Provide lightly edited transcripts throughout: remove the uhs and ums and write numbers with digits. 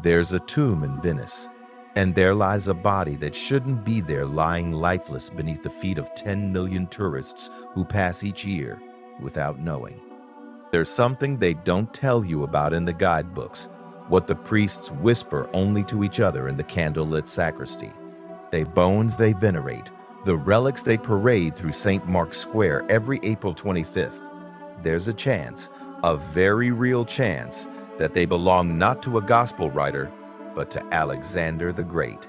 There's a tomb in Venice, and there lies a body that shouldn't be there, lying lifeless beneath the feet of 10 million tourists who pass each year without knowing. There's something they don't tell you about in the guidebooks, what the priests whisper only to each other in the candlelit sacristy. The bones they venerate, the relics they parade through St. Mark's Square every April 25th. There's a chance, a very real chance, that they belong not to a gospel writer, but to Alexander the Great.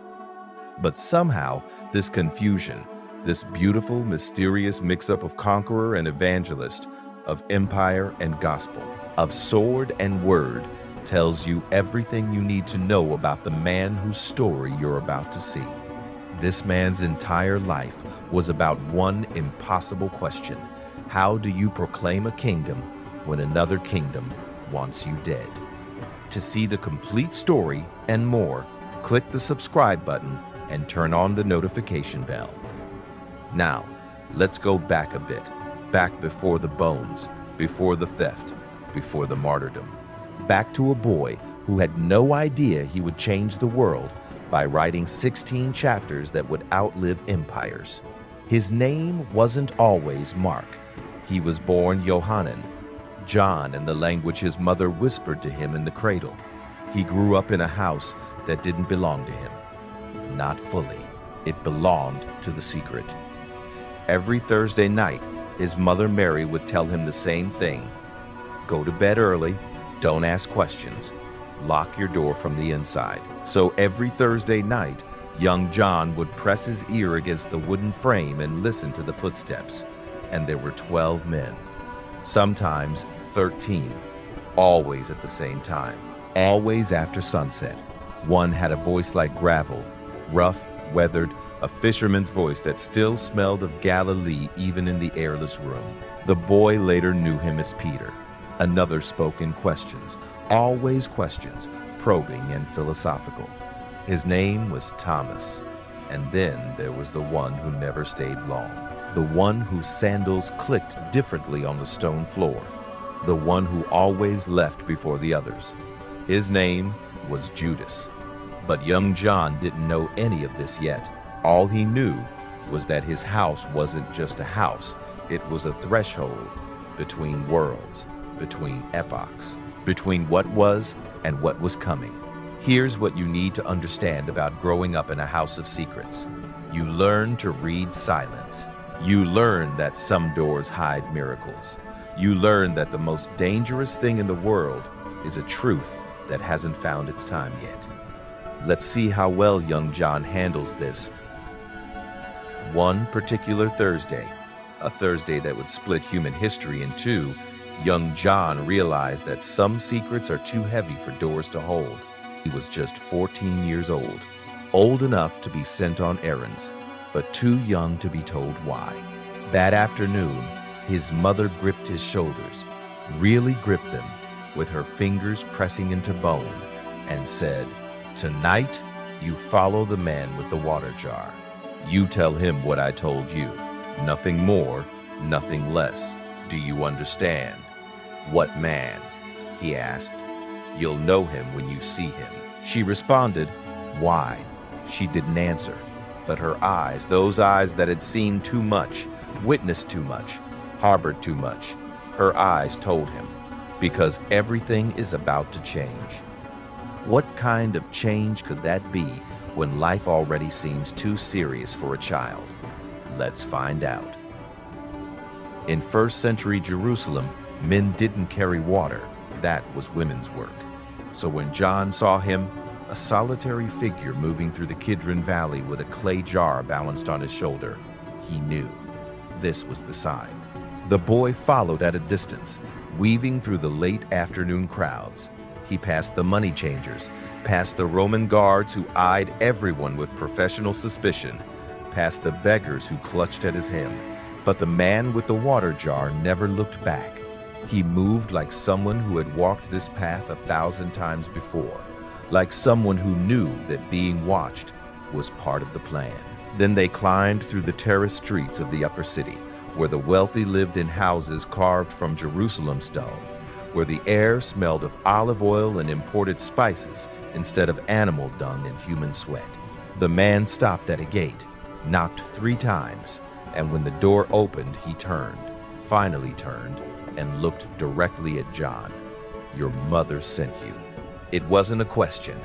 But somehow, this confusion, this beautiful, mysterious mix-up of conqueror and evangelist, of empire and gospel, of sword and word, tells you everything you need to know about the man whose story you're about to see. This man's entire life was about one impossible question: how do you proclaim a kingdom when another kingdom wants you dead? To see the complete story and more, click the subscribe button and turn on the notification bell. Now, let's go back a bit, back before the bones, before the theft, before the martyrdom. Back to a boy who had no idea he would change the world by writing 16 chapters that would outlive empires. His name wasn't always Mark. He was born Johannan, John in the language his mother whispered to him in the cradle. He grew up in a house that didn't belong to him. Not fully. It belonged to the secret. Every Thursday night, his mother Mary would tell him the same thing: go to bed early, don't ask questions, lock your door from the inside. So every Thursday night, young John would press his ear against the wooden frame and listen to the footsteps. And there were 12 men. Sometimes 13, always at the same time, always after sunset. One had a voice like gravel, rough, weathered, a fisherman's voice that still smelled of Galilee even in the airless room. The boy later knew him as Peter. Another spoke in questions, always questions, probing and philosophical. His name was Thomas. And then there was the one who never stayed long. The one whose sandals clicked differently on the stone floor. The one who always left before the others. His name was Judas. But young John didn't know any of this yet. All he knew was that his house wasn't just a house. It was a threshold between worlds, between epochs, between what was and what was coming. Here's what you need to understand about growing up in a house of secrets. You learn to read silence. You learn that some doors hide miracles. You learn that the most dangerous thing in the world is a truth that hasn't found its time yet. Let's see how well young John handles this. One particular Thursday, a Thursday that would split human history in two, young John realized that some secrets are too heavy for doors to hold. He was just 14 years old enough to be sent on errands, but too young to be told why. That afternoon, his mother gripped his shoulders, really gripped them, with her fingers pressing into bone, and said, "Tonight, you follow the man with the water jar. You tell him what I told you. Nothing more, nothing less. Do you understand?" "What man?" he asked. "You'll know him when you see him." She responded, "Why?" She didn't answer, but her eyes, those eyes that had seen too much, witnessed too much, harbored too much, her eyes told him, because everything is about to change. What kind of change could that be when life already seems too serious for a child? Let's find out. In first century Jerusalem, men didn't carry water. That was women's work. So when John saw him, a solitary figure moving through the Kidron Valley with a clay jar balanced on his shoulder, he knew this was the sign. The boy followed at a distance, weaving through the late afternoon crowds. He passed the money changers, past the Roman guards who eyed everyone with professional suspicion, past the beggars who clutched at his hem. But the man with the water jar never looked back. He moved like someone who had walked this path 1,000 times before, like someone who knew that being watched was part of the plan. Then they climbed through the terraced streets of the upper city, where the wealthy lived in houses carved from Jerusalem stone, where the air smelled of olive oil and imported spices instead of animal dung and human sweat. The man stopped at a gate, knocked 3 times, and when the door opened, he finally turned, and looked directly at John. "Your mother sent you." It wasn't a question.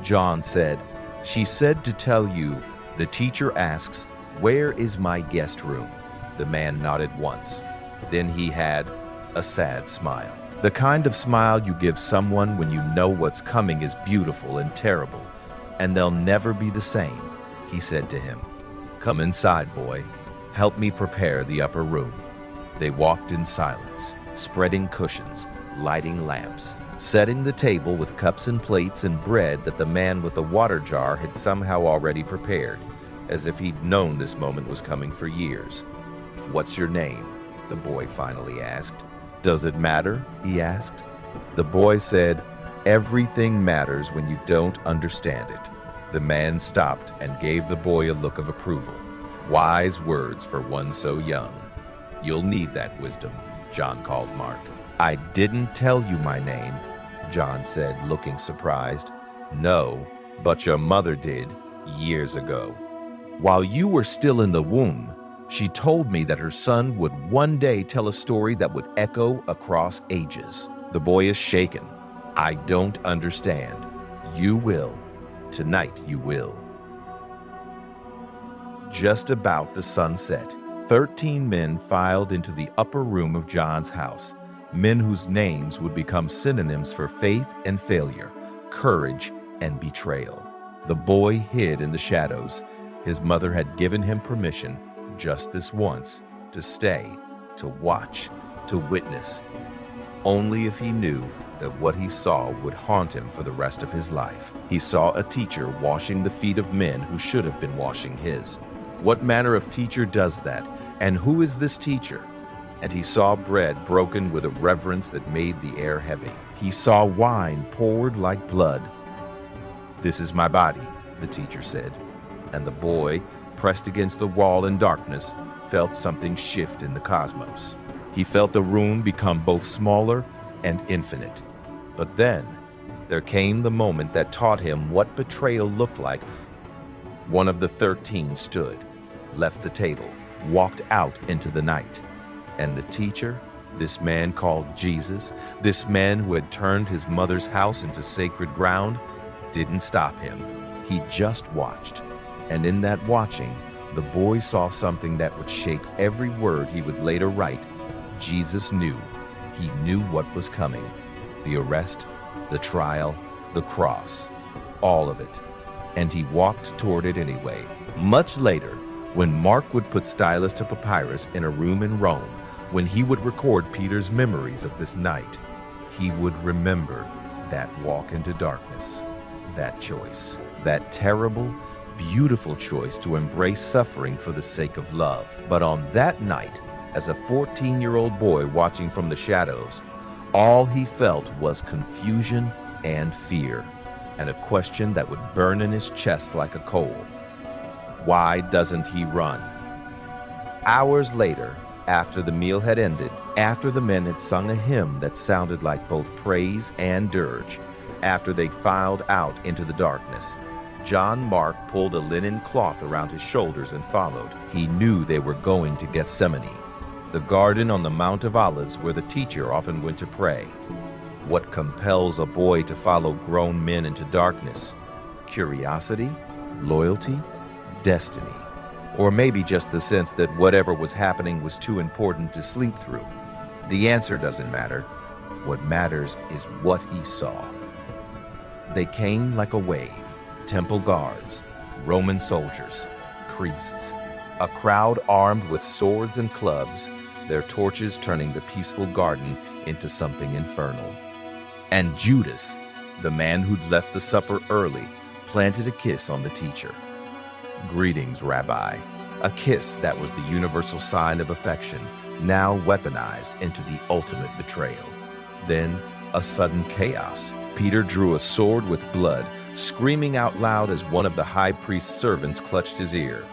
John said, "She said to tell you, the teacher asks, 'Where is my guest room?'" The man nodded once. Then he had a sad smile. The kind of smile you give someone when you know what's coming is beautiful and terrible, and they'll never be the same. He said to him, "Come inside, boy. Help me prepare the upper room." They walked in silence, spreading cushions, lighting lamps, setting the table with cups and plates and bread that the man with the water jar had somehow already prepared, as if he'd known this moment was coming for years. "What's your name?" the boy finally asked. "Does it matter?" he asked. The boy said, "Everything matters when you don't understand it." The man stopped and gave the boy a look of approval. Wise words for one so young. "You'll need that wisdom," John called Mark. "I didn't tell you my name," John said, looking surprised. "No, but your mother did, years ago. While you were still in the womb, she told me that her son would one day tell a story that would echo across ages." The boy is shaken. "I don't understand." "You will. Tonight you will." Just about the sunset, 13 men filed into the upper room of John's house, men whose names would become synonyms for faith and failure, courage and betrayal. The boy hid in the shadows. His mother had given him permission, just this once, to stay, to watch, to witness. Only if he knew that what he saw would haunt him for the rest of his life. He saw a teacher washing the feet of men who should have been washing his. What manner of teacher does that? And who is this teacher? And he saw bread broken with a reverence that made the air heavy. He saw wine poured like blood. "This is my body," the teacher said. And the boy, pressed against the wall in darkness, felt something shift in the cosmos. He felt the room become both smaller and infinite. But then, there came the moment that taught him what betrayal looked like. One of the 13 stood, left the table, walked out into the night. And the teacher, this man called Jesus, this man who had turned his mother's house into sacred ground, didn't stop him. He just watched. And in that watching, the boy saw something that would shape every word he would later write. Jesus knew. He knew what was coming. The arrest, the trial, the cross, all of it. And he walked toward it anyway. Much later, when Mark would put stylus to papyrus in a room in Rome, when he would record Peter's memories of this night, he would remember that walk into darkness, that choice, that terrible, beautiful choice to embrace suffering for the sake of love. But on that night, as a 14-year-old boy watching from the shadows, all he felt was confusion and fear, and a question that would burn in his chest like a coal. Why doesn't he run? Hours later, after the meal had ended, after the men had sung a hymn that sounded like both praise and dirge, after they'd filed out into the darkness, John Mark pulled a linen cloth around his shoulders and followed. He knew they were going to Gethsemane, the garden on the Mount of Olives where the teacher often went to pray. What compels a boy to follow grown men into darkness? Curiosity? Loyalty? Destiny? Or maybe just the sense that whatever was happening was too important to sleep through? The answer doesn't matter. What matters is what he saw. They came like a wave. Temple guards, Roman soldiers, priests, a crowd armed with swords and clubs, their torches turning the peaceful garden into something infernal. And Judas, the man who'd left the supper early, planted a kiss on the teacher. "Greetings, Rabbi." A kiss that was the universal sign of affection, now weaponized into the ultimate betrayal. Then, a sudden chaos. Peter drew a sword with blood, screaming out loud as one of the high priest's servants clutched his ear.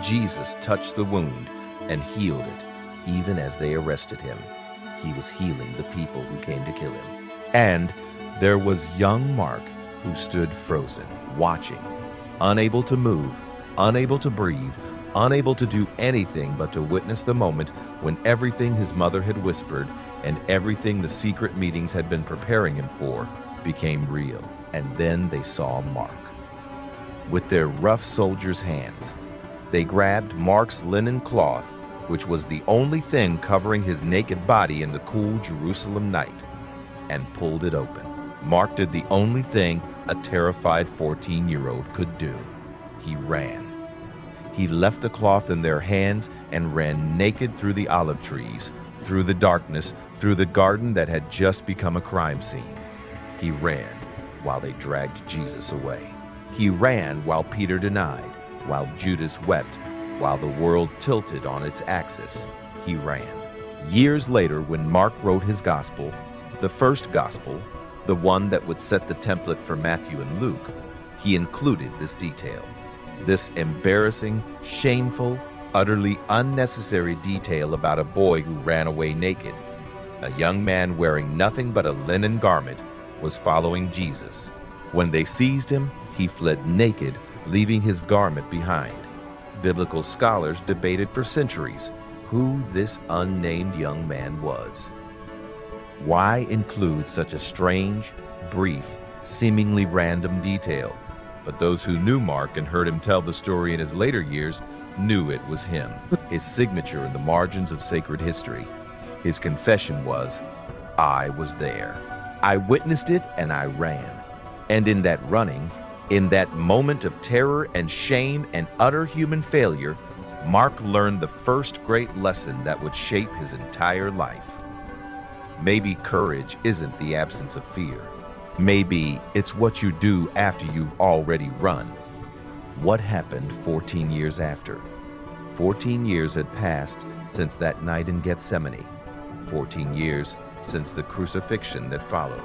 Jesus touched the wound and healed it, even as they arrested him. he was healing the people who came to kill him. And there was young Mark, who stood frozen, watching, unable to move, unable to breathe, unable to do anything but to witness the moment when everything his mother had whispered and everything the secret meetings had been preparing him for became real. And then they saw Mark. With their rough soldiers' hands, they grabbed Mark's linen cloth, which was the only thing covering his naked body in the cool Jerusalem night, and pulled it open. Mark did the only thing a terrified 14-year-old could do. He ran. He left the cloth in their hands and ran naked through the olive trees, through the darkness, through the garden that had just become a crime scene. He ran while they dragged Jesus away. He ran while Peter denied, while Judas wept, while the world tilted on its axis. He ran. Years later, when Mark wrote his gospel, the first gospel, the one that would set the template for Matthew and Luke, he included this detail. This embarrassing, shameful, utterly unnecessary detail about a boy who ran away naked. A young man wearing nothing but a linen garment was following Jesus. When they seized him, he fled naked, leaving his garment behind. Biblical scholars debated for centuries who this unnamed young man was. Why include such a strange, brief, seemingly random detail? But those who knew Mark and heard him tell the story in his later years knew it was him, his signature in the margins of sacred history. His confession was, "I was there. I witnessed it and I ran." And in that running, in that moment of terror and shame and utter human failure, Mark learned the first great lesson that would shape his entire life. Maybe courage isn't the absence of fear. Maybe it's what you do after you've already run. What happened 14 years after? 14 years had passed since that night in Gethsemane. 14 years since the crucifixion that followed.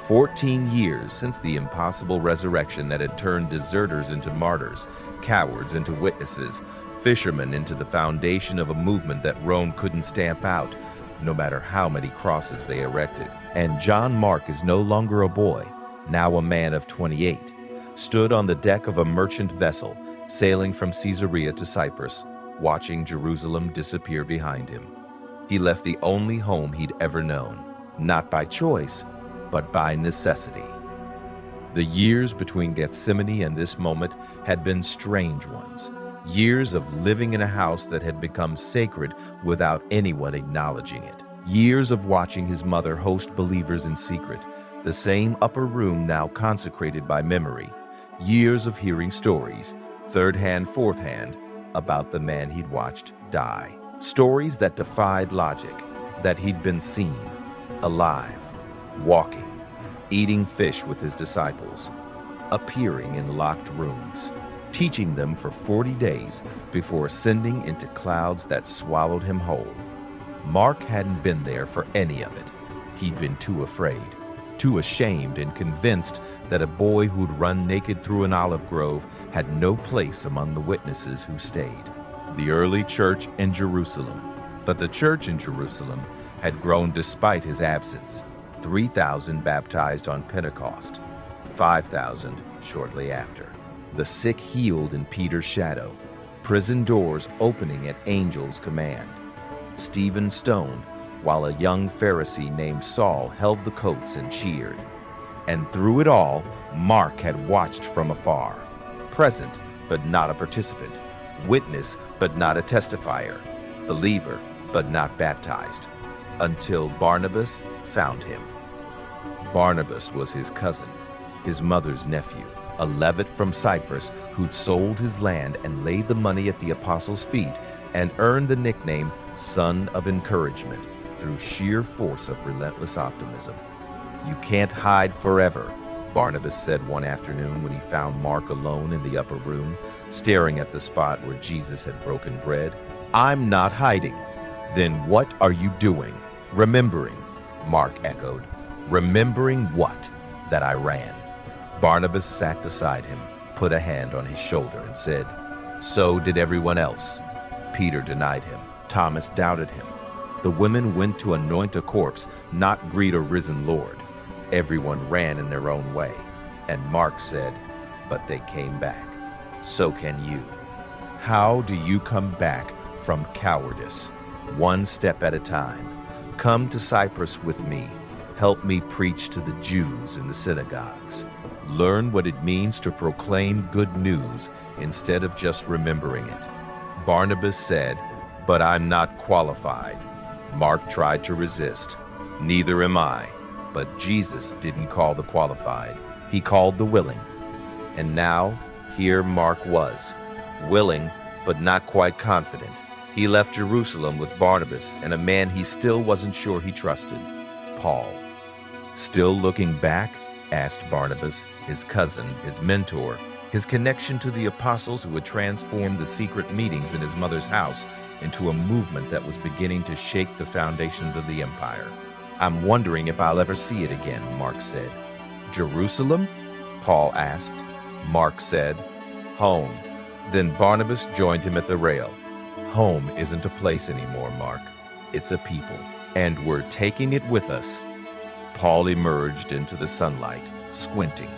14 years since the impossible resurrection that had turned deserters into martyrs, cowards into witnesses, fishermen into the foundation of a movement that Rome couldn't stamp out, no matter how many crosses they erected. And John Mark is no longer a boy, now a man of 28, stood on the deck of a merchant vessel, sailing from Caesarea to Cyprus, watching Jerusalem disappear behind him. He left the only home he'd ever known, not by choice, but by necessity. The years between Gethsemane and this moment had been strange ones. Years of living in a house that had become sacred without anyone acknowledging it. Years of watching his mother host believers in secret, the same upper room now consecrated by memory. Years of hearing stories, third hand, fourth hand, about the man he'd watched die. Stories that defied logic, that he'd been seen, alive, walking, eating fish with his disciples, appearing in locked rooms, teaching them for 40 days before ascending into clouds that swallowed him whole. Mark hadn't been there for any of it. He'd been too afraid, too ashamed and convinced that a boy who'd run naked through an olive grove had no place among the witnesses who stayed. The early church in Jerusalem. But the church in Jerusalem had grown despite his absence. 3,000 baptized on Pentecost, 5,000 shortly after. The sick healed in Peter's shadow, prison doors opening at angels' command. Stephen stoned, while a young Pharisee named Saul held the coats and cheered. And through it all, Mark had watched from afar, present but not a participant, witness but not a testifier, believer but not baptized, until Barnabas found him. Barnabas was his cousin, his mother's nephew, a Levite from Cyprus who'd sold his land and laid the money at the apostles' feet and earned the nickname Son of Encouragement through sheer force of relentless optimism. "You can't hide forever," Barnabas said one afternoon when he found Mark alone in the upper room, staring at the spot where Jesus had broken bread. "I'm not hiding." "Then what are you doing?" "Remembering," Mark echoed. "Remembering what?" "That I ran." Barnabas sat beside him, put a hand on his shoulder, and said, "So did everyone else." Peter denied him. Thomas doubted him. The women went to anoint a corpse, not greet a risen Lord. Everyone ran in their own way. And Mark said, but they came back. So can you. How do you come back from cowardice? One step at a time. Come to Cyprus with me. Help me preach to the Jews in the synagogues. Learn what it means to proclaim good news instead of just remembering it. Barnabas said, but I'm not qualified. Mark tried to resist. Neither am I. But Jesus didn't call the qualified. He called the willing. And now, here Mark was, willing, but not quite confident. He left Jerusalem with Barnabas and a man he still wasn't sure he trusted, Paul. Still looking back? Asked Barnabas, his cousin, his mentor, his connection to the apostles who had transformed the secret meetings in his mother's house into a movement that was beginning to shake the foundations of the empire. I'm wondering if I'll ever see it again, Mark said. Jerusalem? Paul asked. Mark said, home. Then Barnabas joined him at the rail. Home isn't a place anymore, Mark. It's a people. And we're taking it with us. Paul emerged into the sunlight, squinting.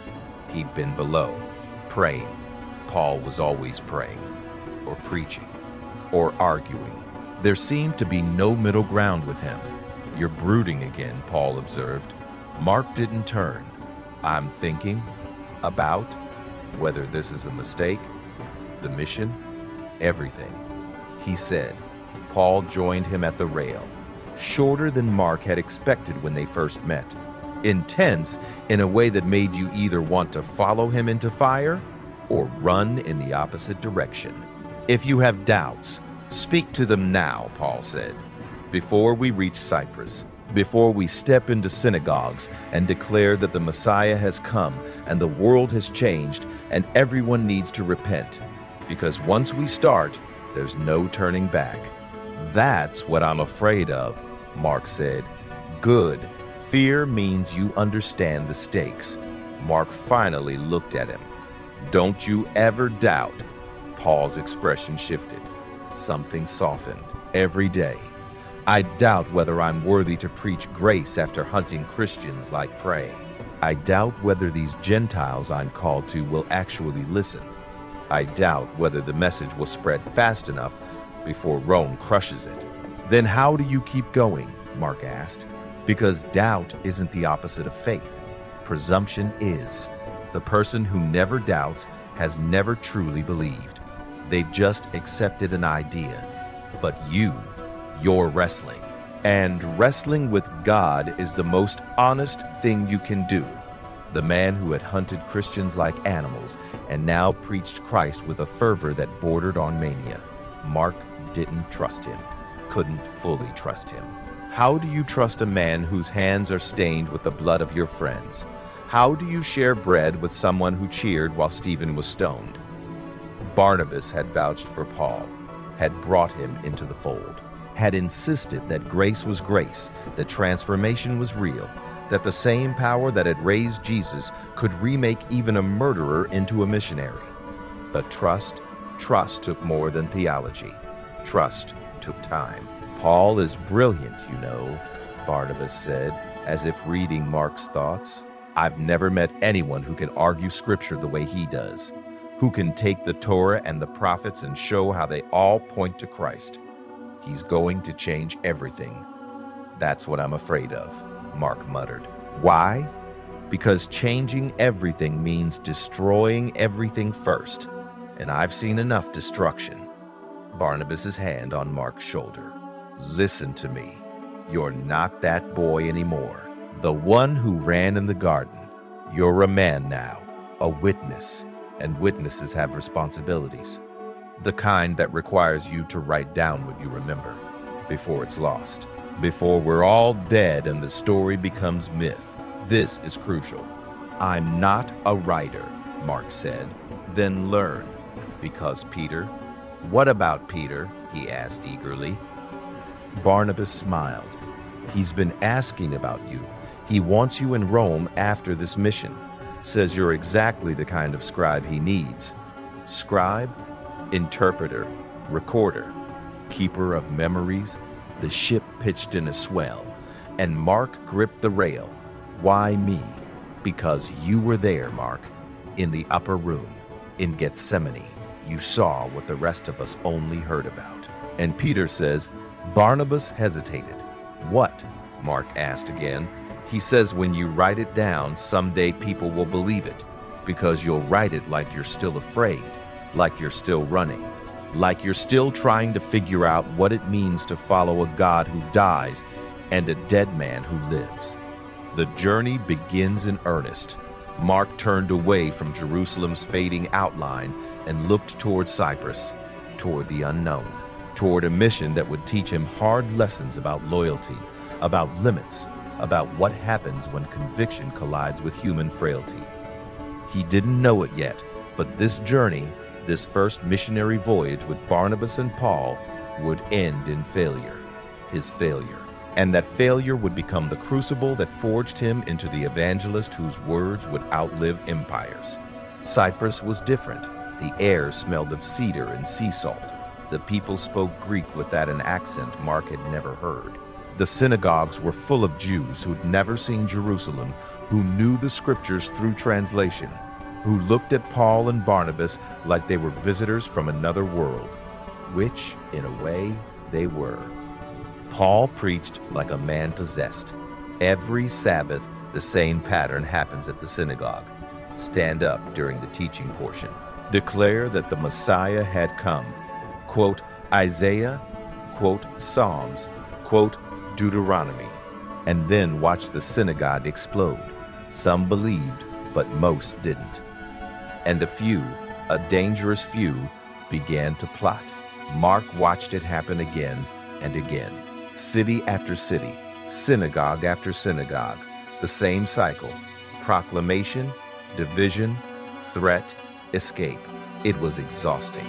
He'd been below, praying. Paul was always praying, or preaching, or arguing. There seemed to be no middle ground with him. You're brooding again, Paul observed. Mark didn't turn. I'm thinking about whether this is a mistake, the mission, everything. He said. Paul joined him at the rail, shorter than Mark had expected when they first met. Intense in a way that made you either want to follow him into fire or run in the opposite direction. If you have doubts, speak to them now, Paul said, before we reach Cyprus, before we step into synagogues and declare that the Messiah has come and the world has changed and everyone needs to repent. Because once we start, there's no turning back. That's what I'm afraid of, Mark said. Good. Fear means you understand the stakes. Mark finally looked at him. Don't you ever doubt. Paul's expression shifted. Something softened. Every day. I doubt whether I'm worthy to preach grace after hunting Christians like prey. I doubt whether these Gentiles I'm called to will actually listen. I doubt whether the message will spread fast enough before Rome crushes it. Then how do you keep going? Mark asked. Because doubt isn't the opposite of faith. Presumption is. The person who never doubts has never truly believed. They've just accepted an idea. But you're wrestling. And wrestling with God is the most honest thing you can do. The man who had hunted Christians like animals and now preached Christ with a fervor that bordered on mania. Mark didn't trust him, couldn't fully trust him. How do you trust a man whose hands are stained with the blood of your friends? How do you share bread with someone who cheered while Stephen was stoned? Barnabas had vouched for Paul, had brought him into the fold, had insisted that grace was grace, that transformation was real, that the same power that had raised Jesus could remake even a murderer into a missionary. But trust took more than theology. Trust took time. Paul is brilliant, you know, Barnabas said, as if reading Mark's thoughts. I've never met anyone who can argue scripture the way he does, who can take the Torah and the prophets and show how they all point to Christ. He's going to change everything. That's what I'm afraid of, Mark muttered. Why? Because changing everything means destroying everything first, and I've seen enough destruction. Barnabas's hand on Mark's shoulder. Listen to me. You're not that boy anymore. The one who ran in the garden. You're a man now, a witness, and witnesses have responsibilities. The kind that requires you to write down what you remember before it's lost, before we're all dead and the story becomes myth. This is crucial. I'm not a writer, Mark said. Then learn. Because Peter? What about Peter? He asked eagerly. Barnabas smiled. He's been asking about you. He wants you in Rome after this mission. Says you're exactly the kind of scribe he needs. Scribe? Interpreter, recorder, keeper of memories. The ship pitched in a swell, and Mark gripped the rail. Why me? Because you were there, Mark, in the upper room, in Gethsemane. You saw what the rest of us only heard about. And Peter says, Barnabas hesitated. What? Mark asked again. He says when you write it down, someday people will believe it, because you'll write it like you're still afraid, like you're still running, like you're still trying to figure out what it means to follow a God who dies and a dead man who lives. The journey begins in earnest. Mark turned away from Jerusalem's fading outline and looked toward Cyprus, toward the unknown, toward a mission that would teach him hard lessons about loyalty, about limits, about what happens when conviction collides with human frailty. He didn't know it yet, but this journey, this first missionary voyage with Barnabas and Paul, would end in failure, his failure. And that failure would become the crucible that forged him into the evangelist whose words would outlive empires. Cyprus was different. The air smelled of cedar and sea salt. The people spoke Greek without an accent Mark had never heard. The synagogues were full of Jews who'd never seen Jerusalem, who knew the scriptures through translation, who looked at Paul and Barnabas like they were visitors from another world, which, in a way, they were. Paul preached like a man possessed. Every Sabbath, the same pattern happens at the synagogue. Stand up during the teaching portion. Declare that the Messiah had come. Quote Isaiah, quote Psalms, quote Deuteronomy, and then watch the synagogue explode. Some believed, but most didn't. And a few, a dangerous few, began to plot. Mark watched it happen again and again. City after city, synagogue after synagogue, the same cycle. Proclamation, division, threat, escape. It was exhausting.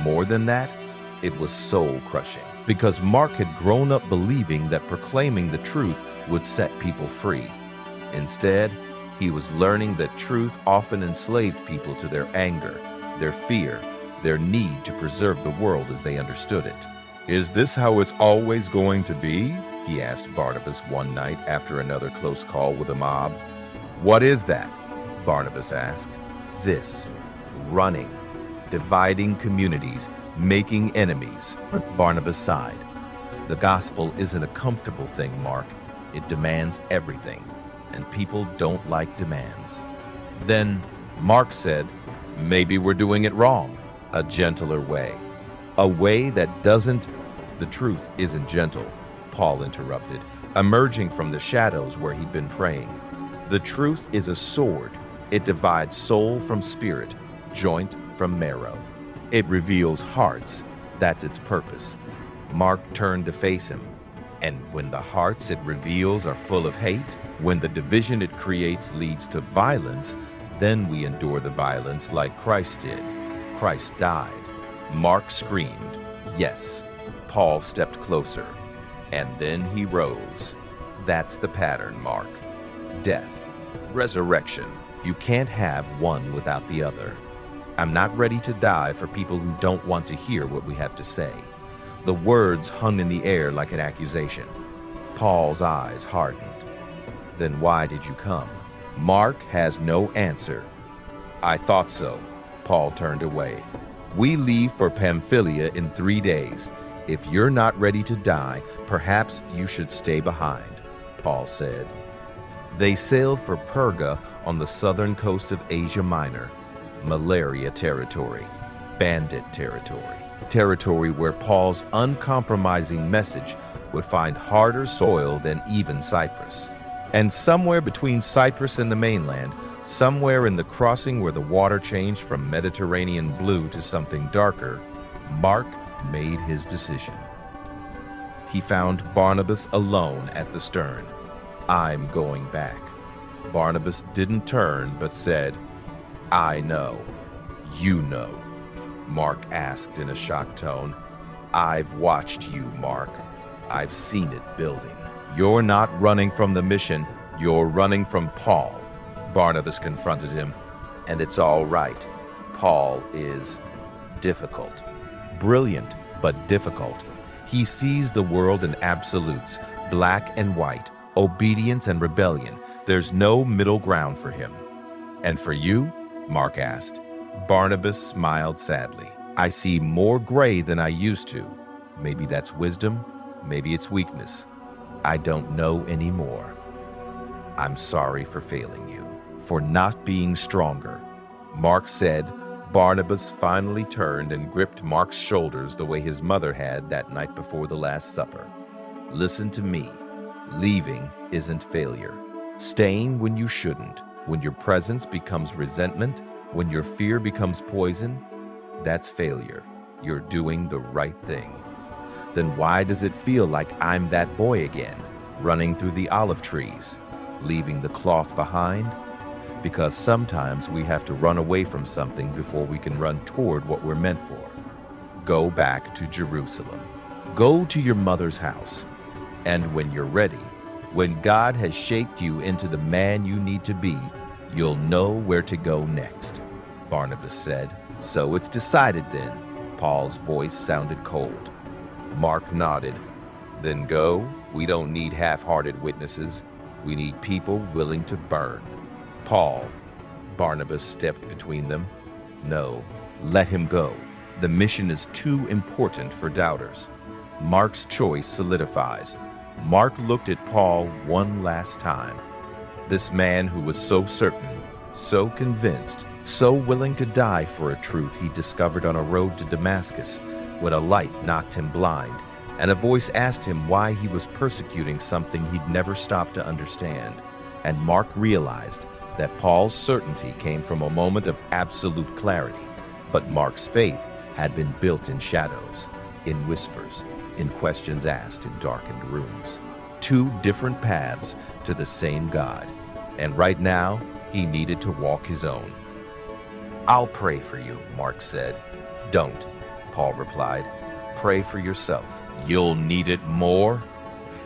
More than that, it was soul-crushing, because Mark had grown up believing that proclaiming the truth would set people free. Instead, he was learning that truth often enslaved people to their anger, their fear, their need to preserve the world as they understood it. Is this how it's always going to be? He asked Barnabas one night after another close call with a mob. What is that? Barnabas asked. This, running, dividing communities, making enemies. Barnabas sighed. The gospel isn't a comfortable thing, Mark. It demands everything, and people don't like demands. Then Mark said, maybe we're doing it wrong. A gentler way. A way that doesn't... The truth isn't gentle, Paul interrupted, emerging from the shadows where he'd been praying. The truth is a sword. It divides soul from spirit, joint from marrow. It reveals hearts. That's its purpose. Mark turned to face him. And when the hearts it reveals are full of hate, when the division it creates leads to violence, then we endure the violence like Christ did. Christ died. Mark screamed, yes. Paul stepped closer, and then he rose. That's the pattern, Mark. Death, resurrection. You can't have one without the other. I'm not ready to die for people who don't want to hear what we have to say. The words hung in the air like an accusation. Paul's eyes hardened. Then why did you come? Mark has no answer. I thought so. Paul turned away. We leave for Pamphylia in 3 days. If you're not ready to die, perhaps you should stay behind, Paul said. They sailed for Perga on the southern coast of Asia Minor, malaria territory, bandit territory where Paul's uncompromising message would find harder soil than even Cyprus. And somewhere between Cyprus and the mainland, somewhere in the crossing where the water changed from Mediterranean blue to something darker, Mark made his decision. He found Barnabas alone at the stern. I'm going back. Barnabas didn't turn, but said, I know. You know. Mark asked in a shocked tone. I've watched you, Mark. I've seen it building. You're not running from the mission. You're running from Paul. Barnabas confronted him. And it's all right. Paul is difficult. Brilliant, but difficult. He sees the world in absolutes, black and white, obedience and rebellion. There's no middle ground for him. And for you? Mark asked. Barnabas smiled sadly. I see more gray than I used to. Maybe that's wisdom, maybe it's weakness. I don't know anymore. I'm sorry for failing you, for not being stronger. Mark said. Barnabas finally turned and gripped Mark's shoulders the way his mother had that night before the Last Supper. Listen to me. Leaving isn't failure. Staying when you shouldn't, when your presence becomes resentment, when your fear becomes poison, that's failure. You're doing the right thing. Then why does it feel like I'm that boy again, running through the olive trees, leaving the cloth behind? Because sometimes we have to run away from something before we can run toward what we're meant for. Go back to Jerusalem. Go to your mother's house. And when you're ready, when God has shaped you into the man you need to be, you'll know where to go next, Barnabas said. So it's decided then. Paul's voice sounded cold. Mark nodded. Then go. We don't need half-hearted witnesses. We need people willing to burn. Paul, Barnabas stepped between them. No, let him go. The mission is too important for doubters. Mark's choice solidifies. Mark looked at Paul one last time. This man who was so certain, so convinced, so willing to die for a truth he discovered on a road to Damascus, when a light knocked him blind, and a voice asked him why he was persecuting something he'd never stopped to understand. And Mark realized that Paul's certainty came from a moment of absolute clarity, but Mark's faith had been built in shadows, in whispers, in questions asked in darkened rooms. Two different paths to the same God, and right now he needed to walk his own. I'll pray for you, Mark said. Don't, Paul replied. Pray for yourself. You'll need it more.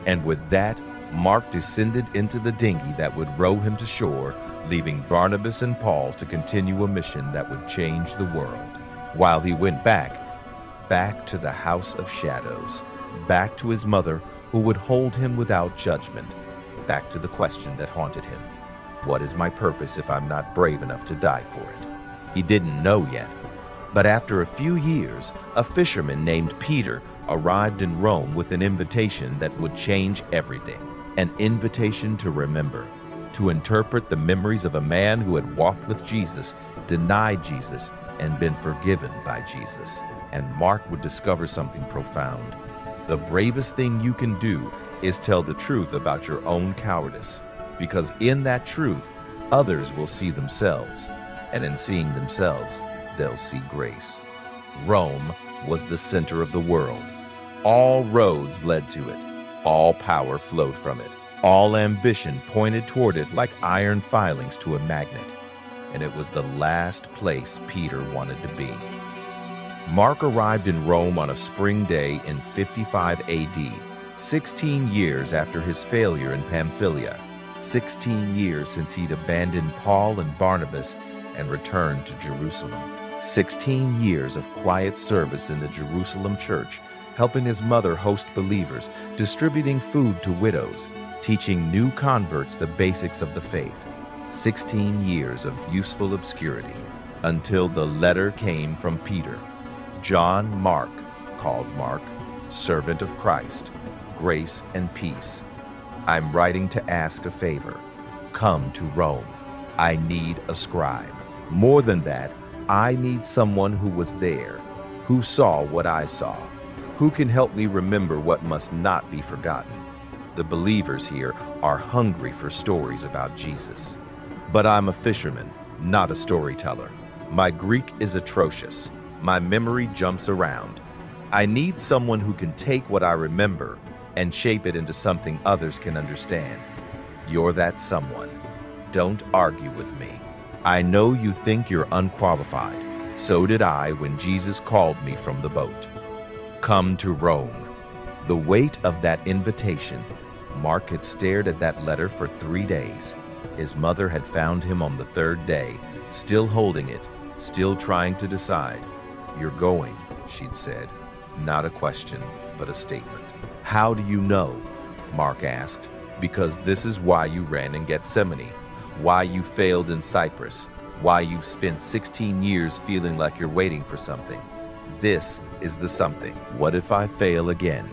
And with that, Mark descended into the dinghy that would row him to shore, leaving Barnabas and Paul to continue a mission that would change the world. While he went back to the house of shadows, back to his mother who would hold him without judgment, back to the question that haunted him. What is my purpose if I'm not brave enough to die for it? He didn't know yet. But after a few years, a fisherman named Peter arrived in Rome with an invitation that would change everything. An invitation to remember, to interpret the memories of a man who had walked with Jesus, denied Jesus, and been forgiven by Jesus. And Mark would discover something profound. The bravest thing you can do is tell the truth about your own cowardice, because in that truth, others will see themselves, and in seeing themselves, they'll see grace. Rome was the center of the world. All roads led to it. All power flowed from it. All ambition pointed toward it like iron filings to a magnet. And it was the last place Peter wanted to be. Mark arrived in Rome on a spring day in 55 AD, 16 years after his failure in Pamphylia, 16 years since he'd abandoned Paul and Barnabas and returned to Jerusalem. 16 years of quiet service in the Jerusalem church, helping his mother host believers, distributing food to widows, teaching new converts the basics of the faith. 16 years of useful obscurity, until the letter came from Peter. John Mark, called Mark, servant of Christ, grace and peace. I'm writing to ask a favor. Come to Rome. I need a scribe. More than that, I need someone who was there, who saw what I saw, who can help me remember what must not be forgotten. The believers here are hungry for stories about Jesus. But I'm a fisherman, not a storyteller. My Greek is atrocious. My memory jumps around. I need someone who can take what I remember and shape it into something others can understand. You're that someone. Don't argue with me. I know you think you're unqualified. So did I when Jesus called me from the boat. Come to Rome. The weight of that invitation. Mark had stared at that letter for 3 days. His mother had found him on the 3rd day, still holding it, still trying to decide. You're going, she'd said. Not a question, but a statement. How do you know? Mark asked. Because this is why you ran in Gethsemane, why you failed in Cyprus, why you've spent 16 years feeling like you're waiting for something. This is the something. What if I fail again?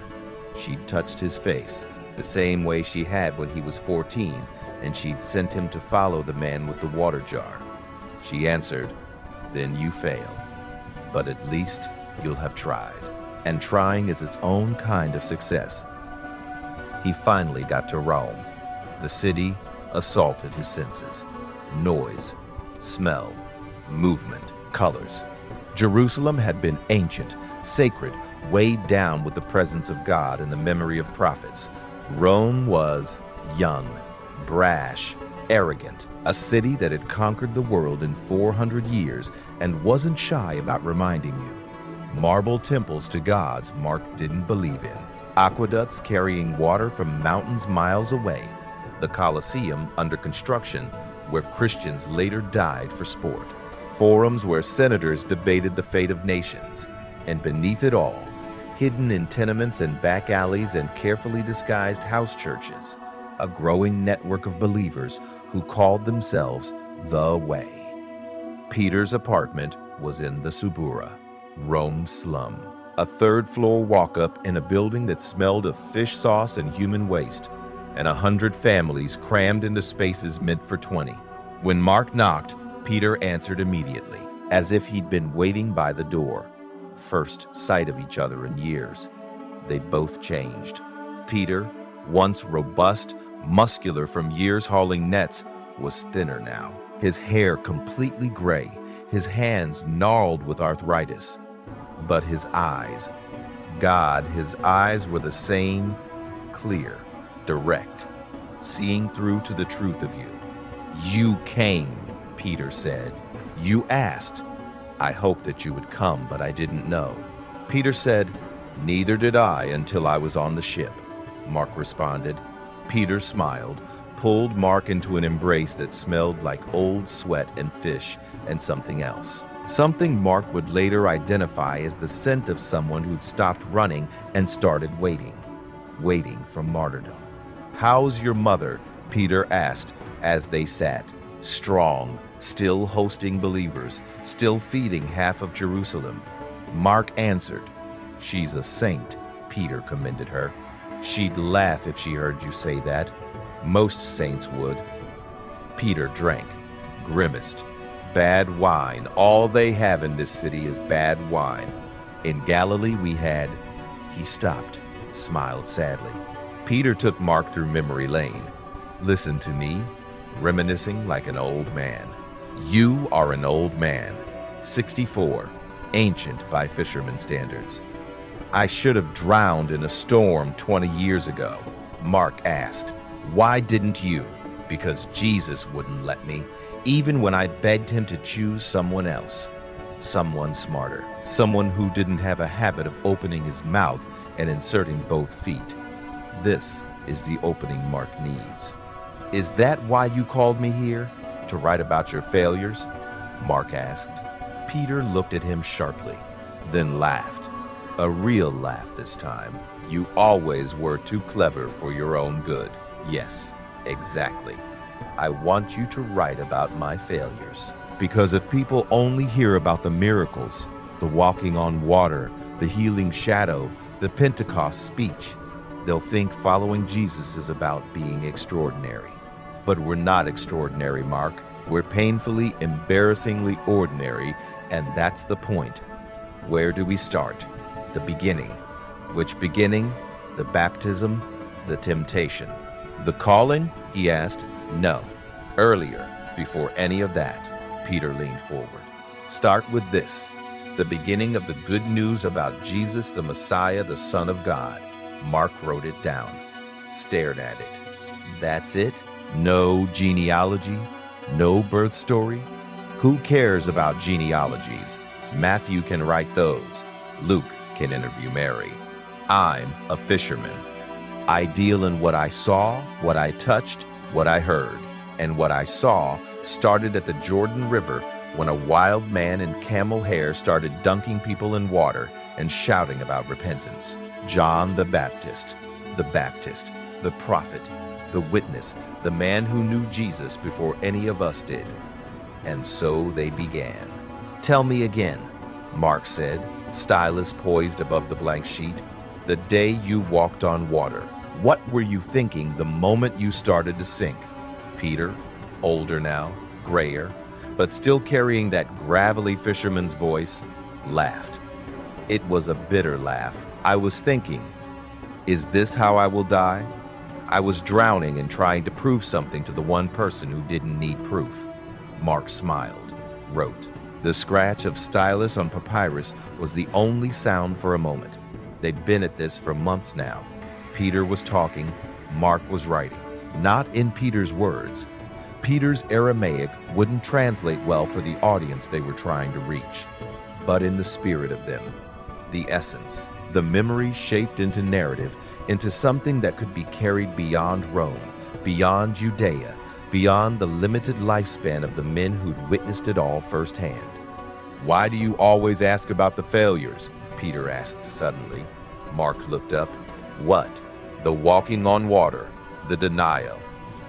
She'd touched his face, the same way she had when he was 14, and she'd sent him to follow the man with the water jar. She answered, then you fail. But at least you'll have tried. And trying is its own kind of success. He finally got to Rome. The city assaulted his senses. Noise, smell, movement, colors. Jerusalem had been ancient, sacred, weighed down with the presence of God and the memory of prophets. Rome was young, brash, arrogant, a city that had conquered the world in 400 years and wasn't shy about reminding you. Marble temples to gods Mark didn't believe in. Aqueducts carrying water from mountains miles away. The Colosseum under construction, where Christians later died for sport. Forums where senators debated the fate of nations. And beneath it all, hidden in tenements and back alleys and carefully disguised house churches, a growing network of believers who called themselves the Way. Peter's apartment was in the Subura, Rome's slum. A third-floor walk-up in a building that smelled of fish sauce and human waste, and 100 families crammed into spaces meant for 20. When Mark knocked, Peter answered immediately, as if he'd been waiting by the door. First sight of each other in years. They both changed. Peter, once robust, muscular from years hauling nets, was thinner now. His hair completely gray, his hands gnarled with arthritis. But his eyes, God, his eyes were the same, clear, direct, seeing through to the truth of you. You came, Peter said. You asked. I hoped that you would come, but I didn't know. Peter said, neither did I until I was on the ship. Mark responded. Peter smiled, pulled Mark into an embrace that smelled like old sweat and fish and something else. Something Mark would later identify as the scent of someone who'd stopped running and started waiting for martyrdom. How's your mother? Peter asked as they sat, strong, still hosting believers, still feeding half of Jerusalem. Mark answered, she's a saint, Peter commended her. She'd laugh if she heard you say that. Most saints would. Peter drank, grimaced. Bad wine. All they have in this city is bad wine. In Galilee we had... He stopped, smiled sadly. Peter took Mark through memory lane. Listen to me, reminiscing like an old man. You are an old man, 64, ancient by fisherman standards. I should have drowned in a storm 20 years ago. Mark asked, why didn't you? Because Jesus wouldn't let me. Even when I begged him to choose someone else, someone smarter, someone who didn't have a habit of opening his mouth and inserting both feet. This is the opening Mark needs. Is that why you called me here? To write about your failures? Mark asked. Peter looked at him sharply, then laughed. A real laugh this time. You always were too clever for your own good. Yes, exactly. I want you to write about my failures. Because if people only hear about the miracles, the walking on water, the healing shadow, the Pentecost speech, they'll think following Jesus is about being extraordinary. But we're not extraordinary, Mark. We're painfully, embarrassingly ordinary, and that's the point. Where do we start? The beginning. Which beginning? The baptism, the temptation. The calling? He asked. No. Earlier, before any of that. Peter leaned forward. Start with this. The beginning of the good news about Jesus, the Messiah, the Son of God. Mark wrote it down, stared at it. That's it? No genealogy? No birth story? Who cares about genealogies? Matthew can write those. Luke can interview Mary. I'm a fisherman. I deal in what I saw, what I touched, what I heard. And what I saw started at the Jordan River when a wild man in camel hair started dunking people in water and shouting about repentance. John the Baptist, the prophet, the witness, the man who knew Jesus before any of us did. And so they began. "Tell me again," Mark said, stylus poised above the blank sheet. "The day you walked on water. What were you thinking the moment you started to sink?" Peter, older now, grayer, but still carrying that gravelly fisherman's voice, laughed. It was a bitter laugh. "I was thinking, is this how I will die? I was drowning and trying to prove something to the one person who didn't need proof." Mark smiled, wrote. The scratch of stylus on papyrus was the only sound for a moment. They'd been at this for months now. Peter was talking, Mark was writing. Not in Peter's words. Peter's Aramaic wouldn't translate well for the audience they were trying to reach, but in the spirit of them, the essence, the memory shaped into narrative, into something that could be carried beyond Rome, beyond Judea, beyond the limited lifespan of the men who'd witnessed it all firsthand. "Why do you always ask about the failures?" Peter asked suddenly. Mark looked up. "What?" "The walking on water, the denial.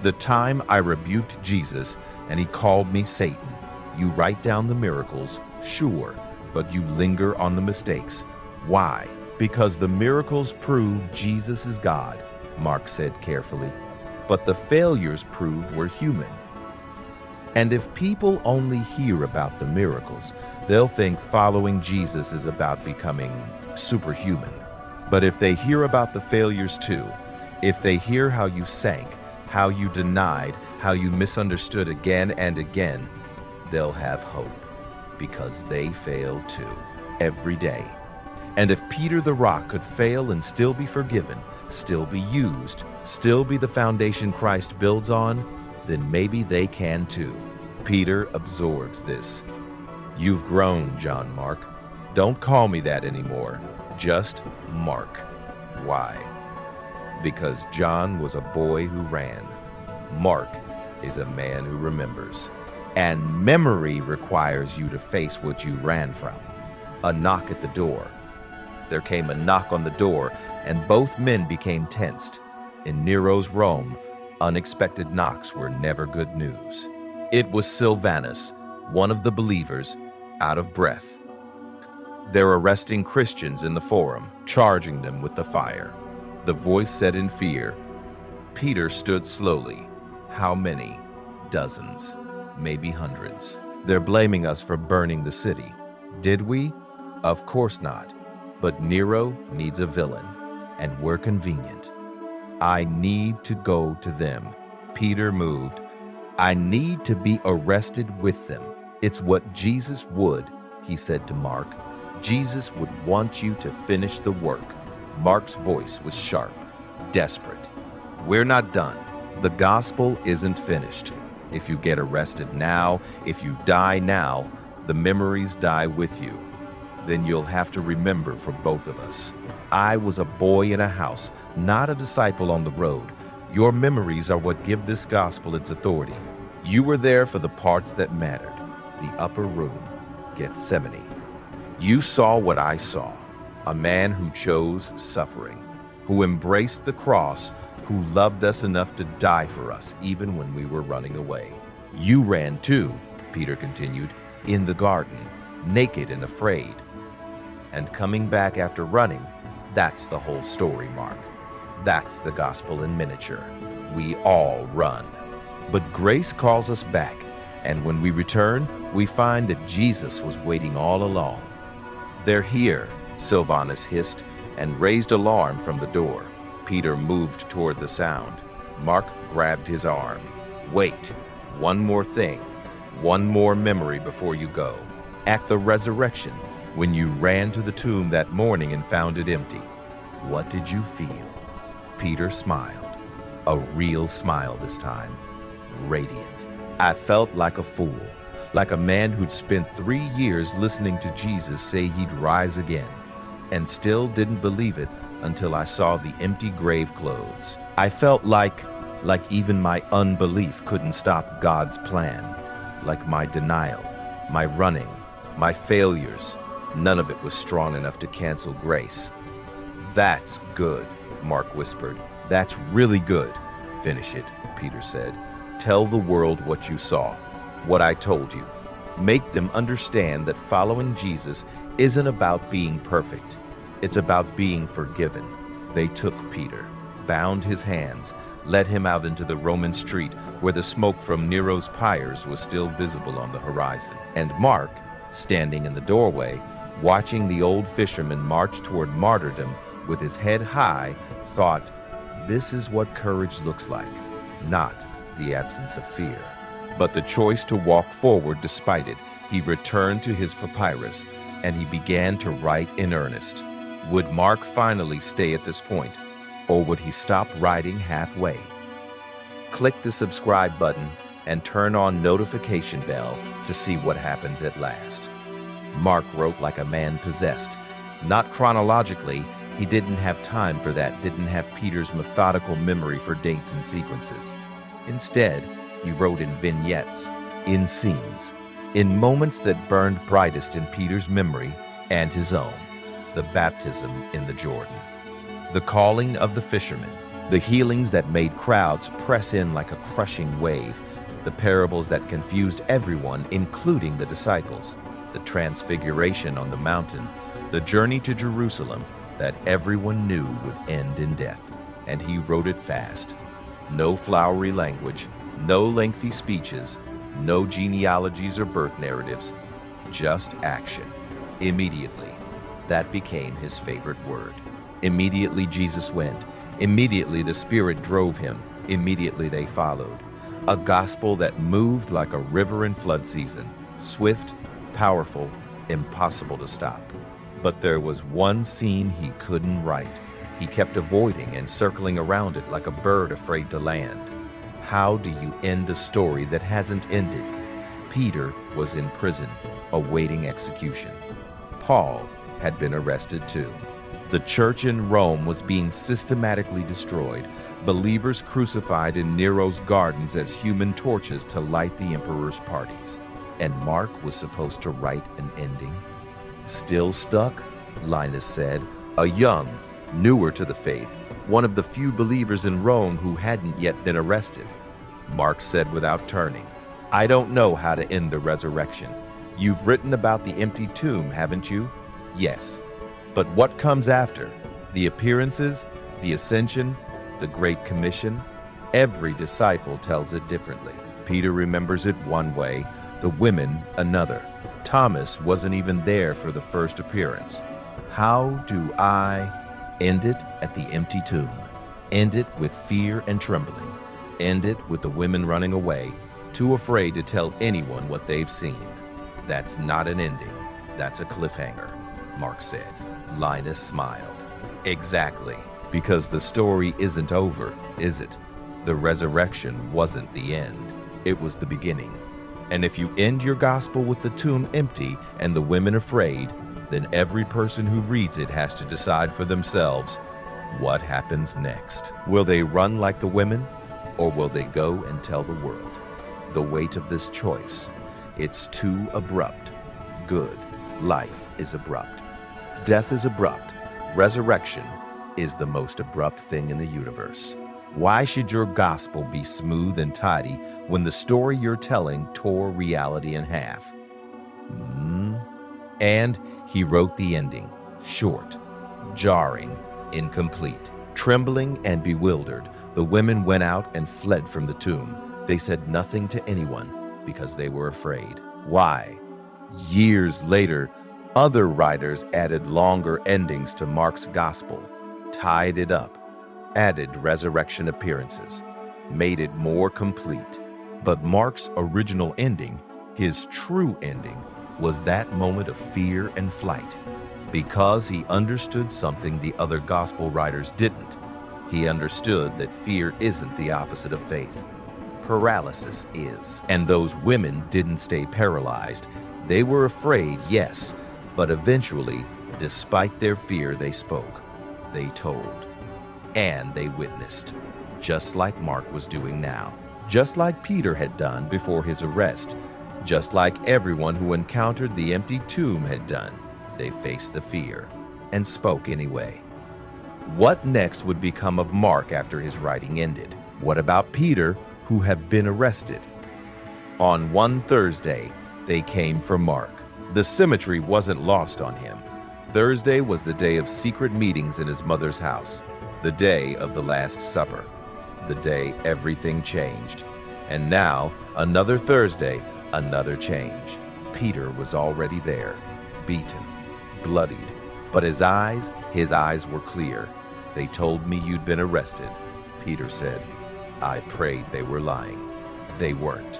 The time I rebuked Jesus and he called me Satan. You write down the miracles, sure, but you linger on the mistakes. Why?" "Because the miracles prove Jesus is God," Mark said carefully. "But the failures prove we're human. And if people only hear about the miracles, they'll think following Jesus is about becoming superhuman. But if they hear about the failures too, if they hear how you sank, how you denied, how you misunderstood again and again, they'll have hope, because they fail too, every day. And if Peter the Rock could fail and still be forgiven, still be used, still be the foundation Christ builds on, then maybe they can too." Peter absorbs this. "You've grown, John Mark. Don't call me that anymore. Just Mark." Why? Because John was a boy who ran. Mark is a man who remembers. And memory requires you to face what you ran from. A knock at the door. There came a knock on the door, and both men became tensed. In Nero's Rome, unexpected knocks were never good news. It was Silvanus, one of the believers, out of breath. "They're arresting Christians in the Forum, charging them with the fire." The voice said in fear. Peter stood slowly. "How many?" "Dozens, maybe hundreds. They're blaming us for burning the city." "Did we?" "Of course not. But Nero needs a villain, and we're convenient. I need to go to them." Peter moved. "I need to be arrested with them. It's what Jesus would," he said to Mark. "Jesus would want you to finish the work." Mark's voice was sharp, desperate. "We're not done. The gospel isn't finished. If you get arrested now, if you die now, the memories die with you. Then you'll have to remember for both of us. I was a boy in a house, not a disciple on the road. Your memories are what give this gospel its authority. You were there for the parts that mattered. The upper room, Gethsemane. You saw what I saw. A man who chose suffering, who embraced the cross, who loved us enough to die for us even when we were running away. You ran too," Peter continued, "in the garden, naked and afraid. And coming back after running, that's the whole story, Mark. That's the gospel in miniature. We all run. But grace calls us back, and when we return, we find that Jesus was waiting all along." "They're here," Silvanus hissed, and raised alarm from the door. Peter moved toward the sound. Mark grabbed his arm. "Wait, one more thing, one more memory before you go. At the resurrection, when you ran to the tomb that morning and found it empty, what did you feel?" Peter smiled, a real smile this time, radiant. "I felt like a fool, like a man who'd spent 3 years listening to Jesus say he'd rise again, and still didn't believe it until I saw the empty grave clothes. I felt like even my unbelief couldn't stop God's plan, like my denial, my running, my failures None of it was strong enough to cancel grace. "That's good," Mark whispered. "That's really good." "Finish it," Peter said. "Tell the world what you saw, what I told you. Make them understand that following Jesus isn't about being perfect. It's about being forgiven." They took Peter, bound his hands, led him out into the Roman street where the smoke from Nero's pyres was still visible on the horizon. And Mark, standing in the doorway, watching the old fisherman march toward martyrdom with his head high, thought, this is what courage looks like, not the absence of fear, but the choice to walk forward despite it. He returned to his papyrus, and he began to write in earnest. Would Mark finally stay at this point, or would he stop writing halfway? Click the subscribe button and turn on notification bell to see what happens at last. Mark wrote like a man possessed. Not chronologically, he didn't have time for that, didn't have Peter's methodical memory for dates and sequences. Instead, he wrote in vignettes, in scenes, in moments that burned brightest in Peter's memory and his own. The baptism in the Jordan, the calling of the fishermen, the healings that made crowds press in like a crushing wave, the parables that confused everyone, including the disciples, the transfiguration on the mountain, the journey to Jerusalem that everyone knew would end in death. And he wrote it fast. No flowery language, no lengthy speeches, no genealogies or birth narratives, just action. Immediately. That became his favorite word. Immediately Jesus went. Immediately the Spirit drove him. Immediately they followed. A gospel that moved like a river in flood season, swift, powerful, impossible to stop. But there was one scene he couldn't write. He kept avoiding and circling around it like a bird afraid to land. How do you end a story that hasn't ended? Peter was in prison, awaiting execution. Paul had been arrested too. The church in Rome was being systematically destroyed, believers crucified in Nero's gardens as human torches to light the emperor's parties. And Mark was supposed to write an ending. Still stuck? Linus said, a young, newer to the faith, one of the few believers in Rome who hadn't yet been arrested. Mark said without turning, I don't know how to end the resurrection. You've written about the empty tomb, haven't you? Yes. But what comes after? The appearances, the ascension, the Great Commission? Every disciple tells it differently. Peter remembers it one way, the women another. Thomas wasn't even there for the first appearance. How do I end it at the empty tomb? End it with fear and trembling. End it with the women running away, too afraid to tell anyone what they've seen. That's not an ending. That's a cliffhanger, Mark said. Linus smiled. Exactly, because the story isn't over, is it? The resurrection wasn't the end. It was the beginning. And if you end your gospel with the tomb empty and the women afraid, then every person who reads it has to decide for themselves, what happens next? Will they run like the women, or will they go and tell the world? The weight of this choice. It's too abrupt. Good. Life is abrupt. Death is abrupt. Resurrection is the most abrupt thing in the universe. Why should your gospel be smooth and tidy when the story you're telling tore reality in half? And he wrote the ending, short, jarring, incomplete. Trembling and bewildered, the women went out and fled from the tomb. They said nothing to anyone because they were afraid. Why? Years later, other writers added longer endings to Mark's gospel, tied it up, added resurrection appearances, made it more complete. But Mark's original ending, his true ending, was that moment of fear and flight. Because he understood something the other gospel writers didn't. He understood that fear isn't the opposite of faith. Paralysis is. And those women didn't stay paralyzed. They were afraid, yes, but eventually, despite their fear, they spoke, they told, and they witnessed, just like Mark was doing now, just like Peter had done before his arrest, just like everyone who encountered the empty tomb had done. they faced the fear and spoke anyway. What next would become of Mark after his writing ended? What about Peter, who had been arrested? On one Thursday, they came for Mark. The symmetry wasn't lost on him. Thursday was the day of secret meetings in his mother's house, the day of the Last Supper, the day everything changed. And now, another Thursday, another change. Peter was already there, beaten, bloodied, but his eyes were clear. They told me you'd been arrested. Peter said, I prayed they were lying. They weren't.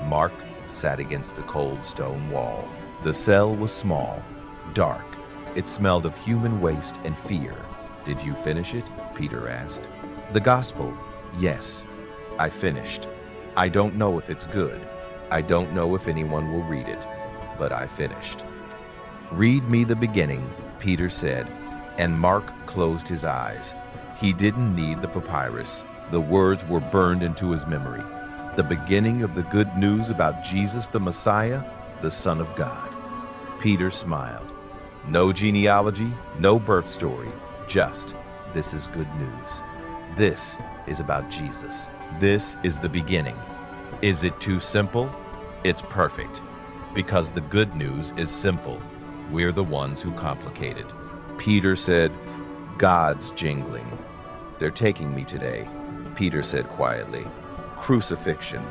Mark sat against the cold stone wall. The cell was small, dark. It smelled of human waste and fear. Did you finish it? Peter asked. The gospel, yes, I finished. I don't know if it's good. I don't know if anyone will read it, but I finished. Read me the beginning, Peter said, and Mark closed his eyes. He didn't need the papyrus. The words were burned into his memory. The beginning of the good news about Jesus the Messiah, the Son of God. Peter smiled. No genealogy, no birth story, just this is good news. This is about Jesus. This is the beginning. Is it too simple? It's perfect. Because the good news is simple. We're the ones who complicate it. Peter said, God's jingling. They're taking me today, Peter said quietly. Crucifixion.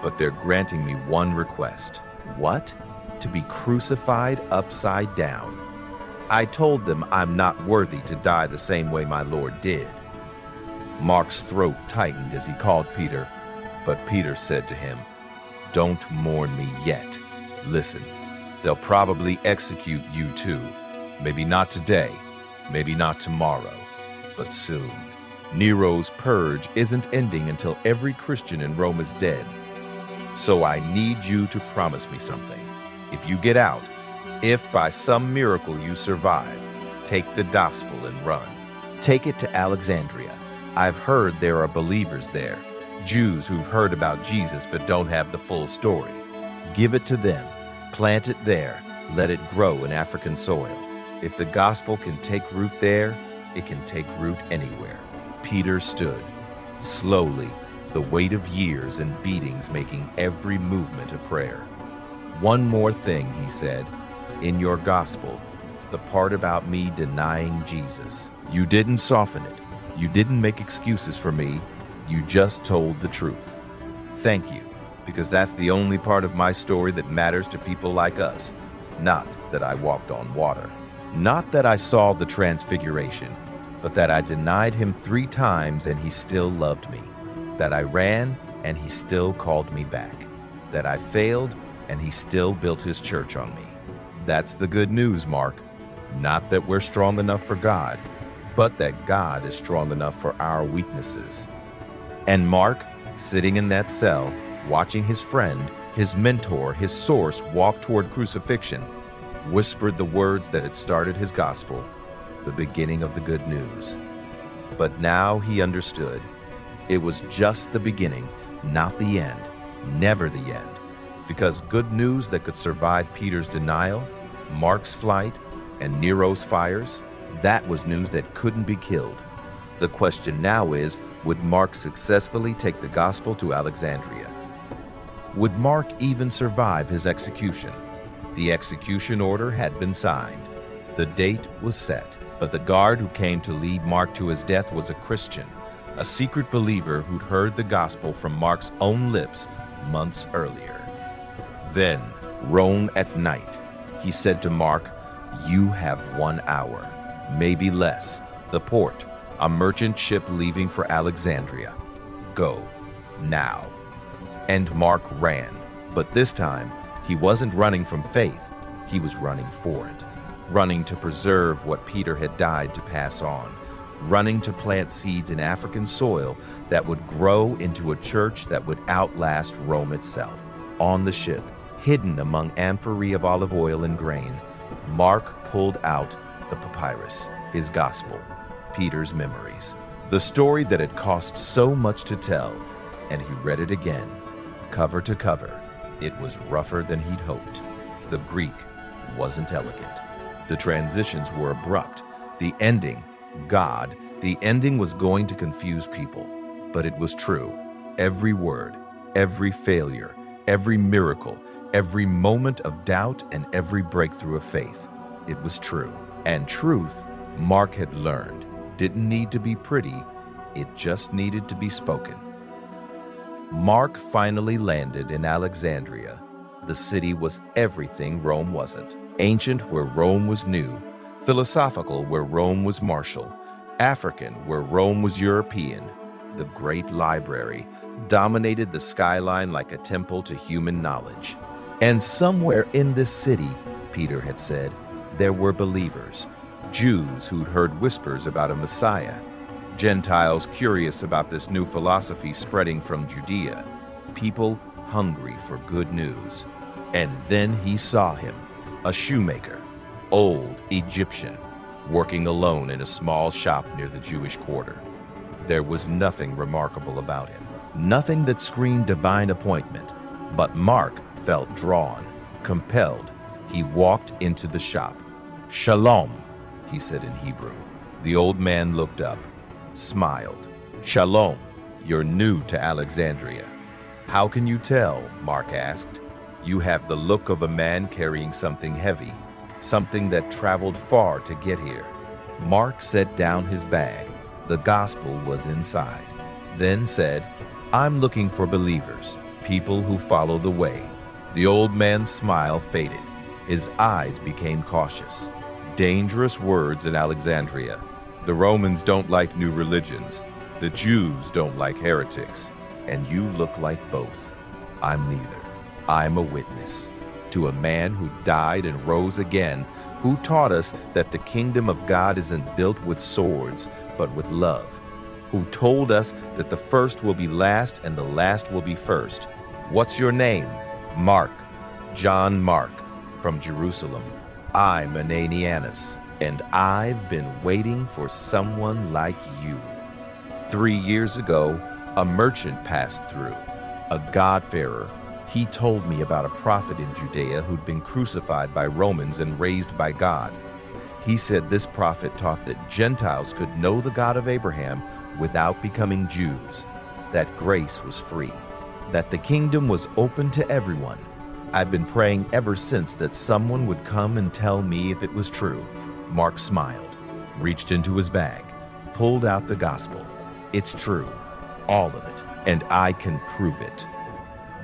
But they're granting me one request. What? To be crucified upside down. I told them I'm not worthy to die the same way my Lord did. Mark's throat tightened as he called Peter, but Peter said to him, Don't mourn me yet. Listen, they'll probably execute you too. Maybe not today, maybe not tomorrow, but soon. Nero's purge isn't ending until every Christian in Rome is dead. So I need you to promise me something. If you get out, if by some miracle you survive, take the gospel and run. Take it to Alexandria. I've heard there are believers there, Jews who've heard about Jesus but don't have the full story. Give it to them. Plant it there. Let it grow in African soil. If the gospel can take root there, it can take root anywhere. Peter stood, slowly, the weight of years and beatings making every movement a prayer. One more thing, he said. In your gospel, the part about me denying Jesus, you didn't soften it. You didn't make excuses for me. You just told the truth. Thank you, because that's the only part of my story that matters to people like us. Not that I walked on water. Not that I saw the transfiguration, but that I denied him 3 times and he still loved me. That I ran and he still called me back. That I failed and he still built his church on me. That's the good news, Mark. Not that we're strong enough for God, but that God is strong enough for our weaknesses. And Mark, sitting in that cell, watching his friend, his mentor, his source walk toward crucifixion, whispered the words that had started his gospel, the beginning of the good news. But now he understood. It was just the beginning, not the end, never the end. Because good news that could survive Peter's denial, Mark's flight, and Nero's fires, that was news that couldn't be killed. The question now is, would Mark successfully take the gospel to Alexandria? Would Mark even survive his execution? The execution order had been signed. The date was set, but the guard who came to lead Mark to his death was a Christian, a secret believer who'd heard the gospel from Mark's own lips months earlier. Then, Rome at night, he said to Mark, You have 1 hour, maybe less. The port, a merchant ship leaving for Alexandria. Go, now. And Mark ran, but this time, he wasn't running from faith, he was running for it. Running to preserve what Peter had died to pass on. Running to plant seeds in African soil that would grow into a church that would outlast Rome itself. On the ship, hidden among amphorae of olive oil and grain, Mark pulled out the papyrus, his gospel, Peter's memories. The story that had cost so much to tell, and he read it again, cover to cover. It was rougher than he'd hoped. The Greek wasn't elegant. The transitions were abrupt. The ending, God, the ending was going to confuse people. But it was true. Every word, every failure, every miracle, every moment of doubt, and every breakthrough of faith. It was true. And truth, Mark had learned, didn't need to be pretty, it just needed to be spoken. Mark finally landed in Alexandria. The city was everything Rome wasn't. Ancient where Rome was new, philosophical where Rome was martial, African where Rome was European. The great library dominated the skyline like a temple to human knowledge. And somewhere in this city, Peter had said, there were believers, Jews who'd heard whispers about a Messiah, Gentiles curious about this new philosophy spreading from Judea, people hungry for good news. And then he saw him, a shoemaker, old Egyptian, working alone in a small shop near the Jewish quarter. There was nothing remarkable about him, nothing that screamed divine appointment, but Mark felt drawn, compelled. He walked into the shop. "Shalom," he said in Hebrew. The old man looked up, smiled. "Shalom, you're new to Alexandria." "How can you tell?" Mark asked. "You have the look of a man carrying something heavy, something that traveled far to get here." Mark set down his bag. The gospel was inside. Then said, "I'm looking for believers, people who follow the way." The old man's smile faded. His eyes became cautious. Dangerous words in Alexandria. The Romans don't like new religions. The Jews don't like heretics. And you look like both. I'm neither. I'm a witness to a man who died and rose again, who taught us that the kingdom of God isn't built with swords, but with love, who told us that the first will be last and the last will be first. "What's your name?" "Mark, John Mark, from Jerusalem. I'm an Ananias, and I've been waiting for someone like you." 3 years ago, a merchant passed through, a God-farer. He told me about a prophet in Judea who'd been crucified by Romans and raised by God. He said this prophet taught that Gentiles could know the God of Abraham without becoming Jews, that grace was free, that the kingdom was open to everyone. I've been praying ever since that someone would come and tell me if it was true. Mark smiled, reached into his bag, pulled out the gospel. It's true, all of it, and I can prove it.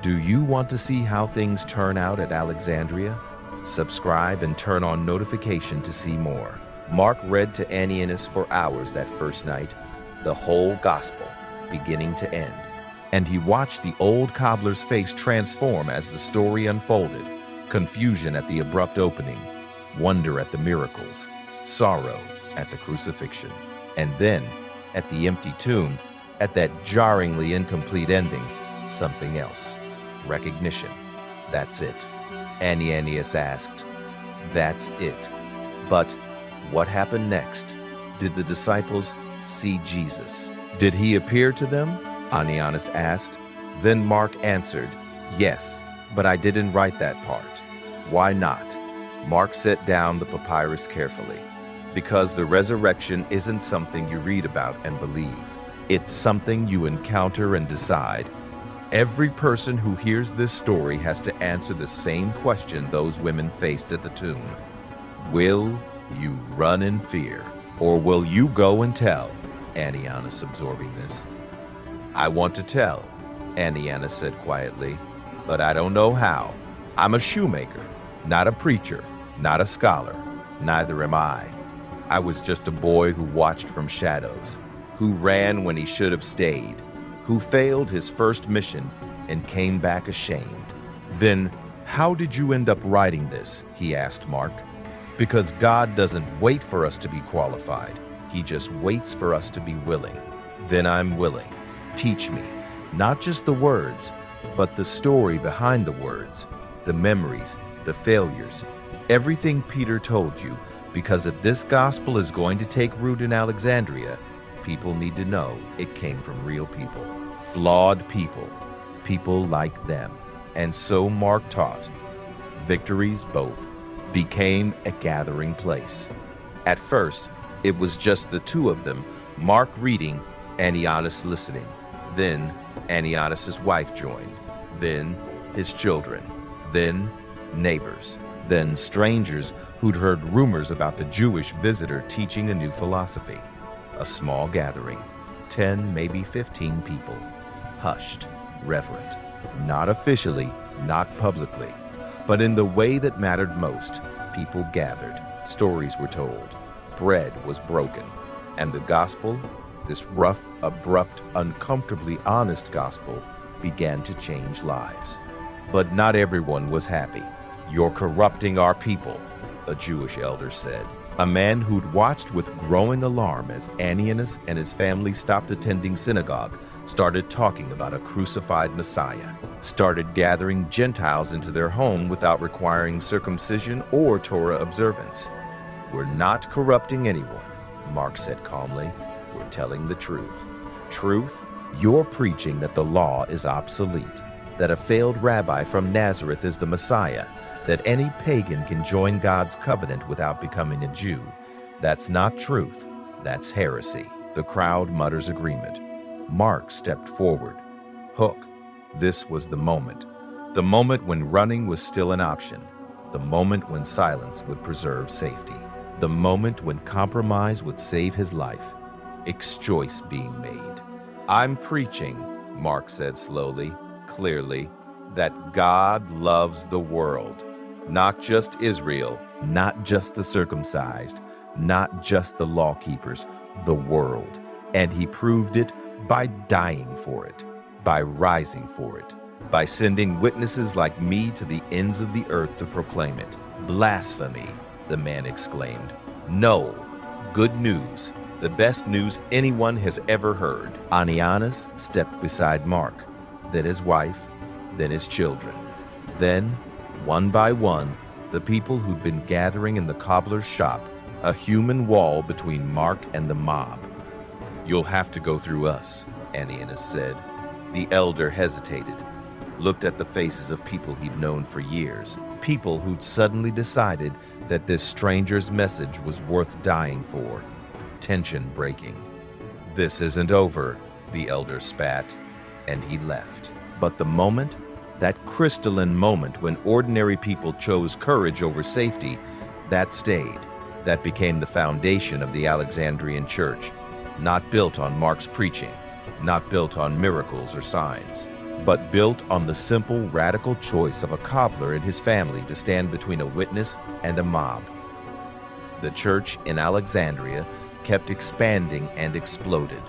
Do you want to see how things turn out at Alexandria? Subscribe and turn on notification to see more. Mark read to Ananias for hours that first night, the whole gospel, beginning to end. And he watched the old cobbler's face transform as the story unfolded. Confusion at the abrupt opening, wonder at the miracles, sorrow at the crucifixion. And then, at the empty tomb, at that jarringly incomplete ending, something else. Recognition. That's it. Ananias asked. That's it. But what happened next? Did the disciples see Jesus? Did he appear to them? Ananias asked. Then Mark answered, yes, but I didn't write that part. Why not? Mark set down the papyrus carefully. Because the resurrection isn't something you read about and believe. It's something you encounter and decide. Every person who hears this story has to answer the same question those women faced at the tomb. Will you run in fear, or will you go and tell? Ananias absorbing this. I want to tell, Ananias said quietly, but I don't know how. I'm a shoemaker, not a preacher, not a scholar. Neither am I. I was just a boy who watched from shadows, who ran when he should have stayed, who failed his first mission and came back ashamed. Then, how did you end up writing this? He asked Mark. Because God doesn't wait for us to be qualified. He just waits for us to be willing. Then I'm willing. Teach me, not just the words, but the story behind the words, the memories, the failures, everything Peter told you, because if this gospel is going to take root in Alexandria, people need to know it came from real people, flawed people, people like them. And so Mark taught. Victories both, became a gathering place. At first, it was just the two of them, Mark reading, Anianus listening. Then Anianus' wife joined. Then his children. Then neighbors. Then strangers who'd heard rumors about the Jewish visitor teaching a new philosophy. A small gathering, 10, maybe 15 people. Hushed, reverent. Not officially, not publicly, but in the way that mattered most. People gathered. Stories were told. Bread was broken. And the gospel, this rough, abrupt, uncomfortably honest gospel, began to change lives. But not everyone was happy. "You're corrupting our people," a Jewish elder said. A man who'd watched with growing alarm as Anianus and his family stopped attending synagogue started talking about a crucified Messiah, started gathering Gentiles into their home without requiring circumcision or Torah observance. "We're not corrupting anyone," Mark said calmly. "We're telling the truth." Truth? You're preaching that the law is obsolete, that a failed rabbi from Nazareth is the Messiah, that any pagan can join God's covenant without becoming a Jew. That's not truth. That's heresy. The crowd mutters agreement. Mark stepped forward. Hook. This was the moment. The moment when running was still an option. The moment when silence would preserve safety. The moment when compromise would save his life. Choice being made. "I'm preaching," Mark said slowly, clearly, "that God loves the world. Not just Israel, not just the circumcised, not just the law keepers, the world. And he proved it by dying for it, by rising for it, by sending witnesses like me to the ends of the earth to proclaim it." "Blasphemy," the man exclaimed. "No, good news, the best news anyone has ever heard." Anianus stepped beside Mark, then his wife, then his children. Then, one by one, the people who'd been gathering in the cobbler's shop, a human wall between Mark and the mob. "You'll have to go through us," Anianus said. The elder hesitated, looked at the faces of people he'd known for years, people who'd suddenly decided that this stranger's message was worth dying for. Tension breaking. "This isn't over," the elder spat, and he left. But the moment, that crystalline moment when ordinary people chose courage over safety, that stayed. That became the foundation of the Alexandrian church, not built on Mark's preaching, not built on miracles or signs, but built on the simple, radical choice of a cobbler and his family to stand between a witness and a mob. The church in Alexandria kept expanding and exploded.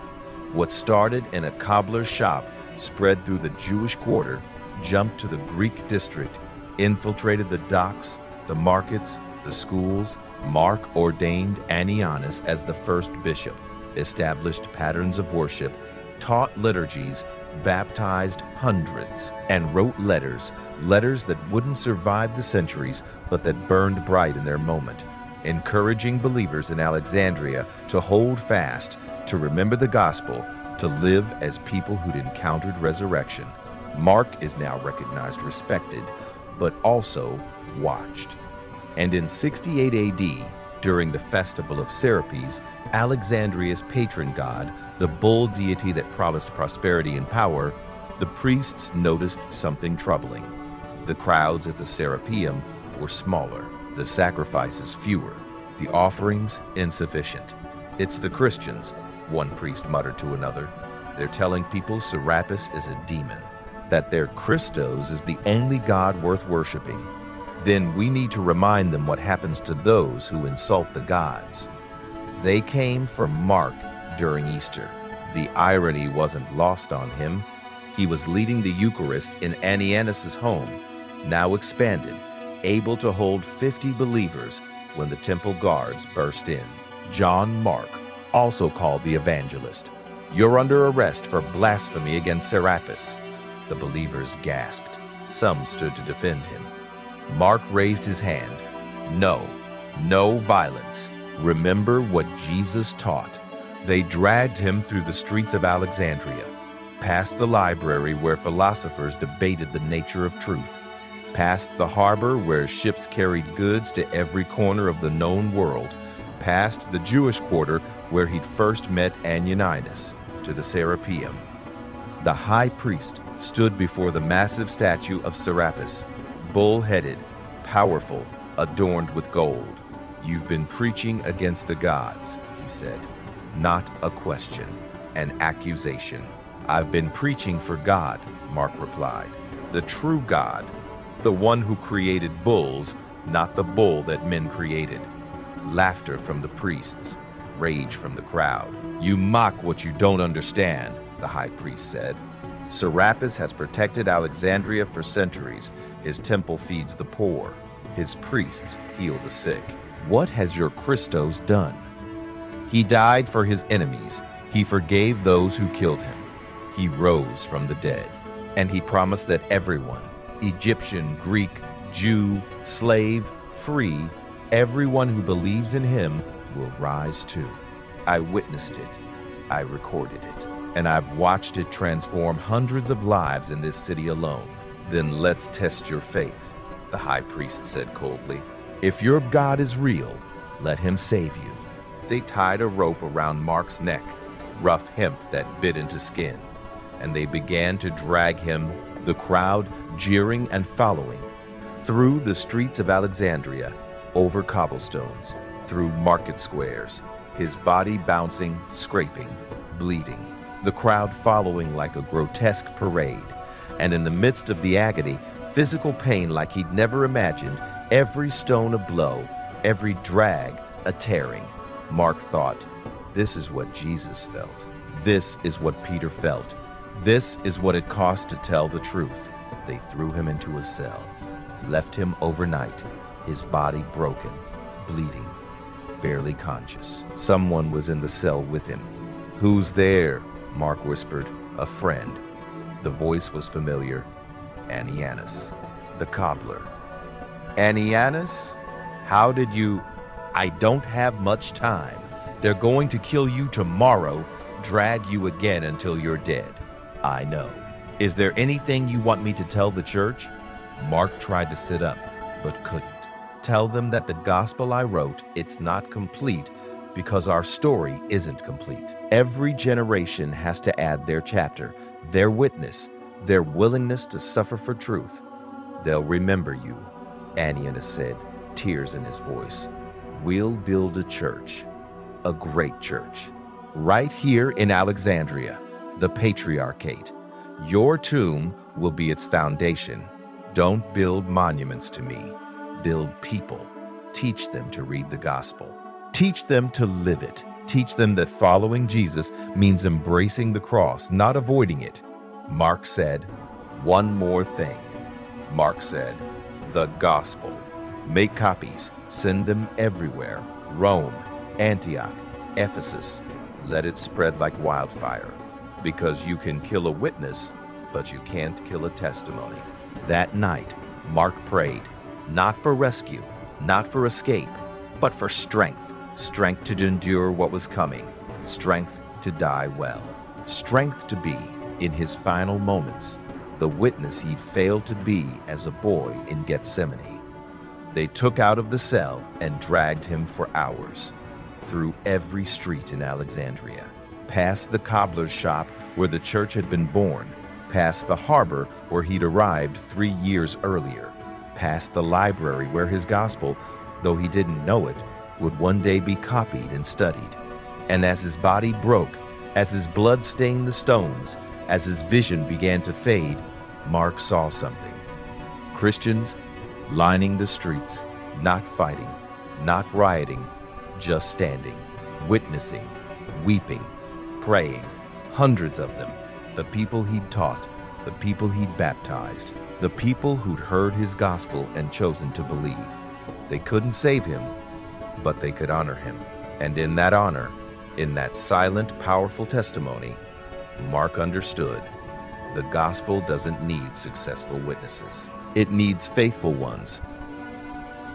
What started in a cobbler's shop spread through the Jewish quarter, jumped to the Greek district, infiltrated the docks, the markets, the schools. Mark ordained Anianus as the first bishop, established patterns of worship, taught liturgies, baptized hundreds, and wrote letters that wouldn't survive the centuries, but that burned bright in their moment, encouraging believers in Alexandria to hold fast, to remember the gospel, to live as people who'd encountered resurrection. Mark is now recognized, respected, but also watched. And in 68 AD, during the festival of Serapis, Alexandria's patron god, the bull deity that promised prosperity and power, the priests noticed something troubling. The crowds at the Serapeum were smaller, the sacrifices fewer, the offerings insufficient. "It's the Christians," one priest muttered to another. "They're telling people Serapis is a demon, that their Christos is the only god worth worshiping. Then we need to remind them what happens to those who insult the gods." They came for Mark during Easter. The irony wasn't lost on him. He was leading the Eucharist in Anianus' home, now expanded, able to hold 50 believers when the temple guards burst in. John Mark, also called the Evangelist. "You're under arrest for blasphemy against Serapis." The believers gasped. Some stood to defend him. Mark raised his hand. "No, no violence. Remember what Jesus taught." They dragged him through the streets of Alexandria, past the library where philosophers debated the nature of truth, past the harbor where ships carried goods to every corner of the known world, past the Jewish quarter where he'd first met Ananias, to the Serapeum. The high priest stood before the massive statue of Serapis, bull-headed, powerful, adorned with gold. "You've been preaching against the gods," he said. "Not a question, an accusation." "I've been preaching for God," Mark replied. "The true God, the one who created bulls, not the bull that men created." Laughter from the priests, rage from the crowd. "You mock what you don't understand," the high priest said. "Serapis has protected Alexandria for centuries. His temple feeds the poor. His priests heal the sick. What has your Christos done? He died for his enemies. He forgave those who killed him. He rose from the dead. And he promised that everyone, Egyptian, Greek, Jew, slave, free, everyone who believes in him will rise too. I witnessed it. I recorded it. And I've watched it transform hundreds of lives in this city alone. Then let's test your faith," the high priest said coldly. "If your God is real, let him save you." They tied a rope around Mark's neck, rough hemp that bit into skin, and they began to drag him, the crowd jeering and following, through the streets of Alexandria, over cobblestones, through market squares, his body bouncing, scraping, bleeding, the crowd following like a grotesque parade. And in the midst of the agony, physical pain like he'd never imagined, every stone a blow, every drag a tearing. Mark thought, this is what Jesus felt. This is what Peter felt. This is what it cost to tell the truth. They threw him into a cell, left him overnight, his body broken, bleeding, barely conscious. Someone was in the cell with him. "Who's there?" Mark whispered. "A friend." The voice was familiar. Ananias, the cobbler. "Ananias, how did you—" "I don't have much time. They're going to kill you tomorrow, drag you again until you're dead." "I know. Is there anything you want me to tell the church?" Mark tried to sit up, but couldn't. "Tell them that the gospel I wrote, it's not complete because our story isn't complete. Every generation has to add their chapter, their witness, their willingness to suffer for truth. They'll remember you," Ananias said, tears in his voice. "We'll build a church, a great church, right here in Alexandria, the Patriarchate. Your tomb will be its foundation. Don't build monuments to me. Build people. Teach them to read the gospel. Teach them to live it. Teach them that following Jesus means embracing the cross, not avoiding it." Mark said, "One more thing." Mark said, "The gospel. Make copies. Send them everywhere. Rome, Antioch, Ephesus. Let it spread like wildfire. Because you can kill a witness, but you can't kill a testimony." That night, Mark prayed, not for rescue, not for escape, but for strength. Strength to endure what was coming. Strength to die well. Strength to be, in his final moments, the witness he'd failed to be as a boy in Gethsemane. They took out of the cell and dragged him for hours, through every street in Alexandria, past the cobbler's shop where the church had been born, past the harbor where he'd arrived 3 years earlier, past the library where his gospel, though he didn't know it, would one day be copied and studied. And as his body broke, as his blood stained the stones, as his vision began to fade, Mark saw something. Christians lining the streets, not fighting, not rioting, just standing, witnessing, weeping, praying, hundreds of them, the people he'd taught, the people he'd baptized, the people who'd heard his gospel and chosen to believe. They couldn't save him, but they could honor him. And in that honor, in that silent, powerful testimony, Mark understood the gospel doesn't need successful witnesses. It needs faithful ones.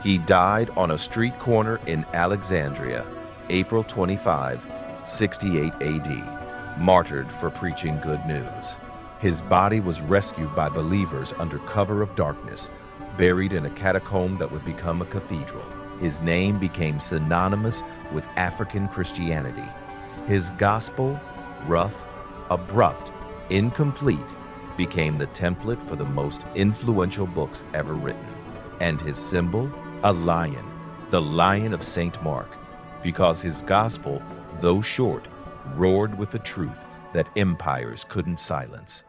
He died on a street corner in Alexandria, April 25, 68 AD, martyred for preaching good news. His body was rescued by believers under cover of darkness, buried in a catacomb that would become a cathedral. His name became synonymous with African Christianity. His gospel, rough, abrupt, incomplete, became the template for the most influential books ever written. And his symbol, a lion, the Lion of St. Mark, because his gospel, though short, roared with a truth that empires couldn't silence.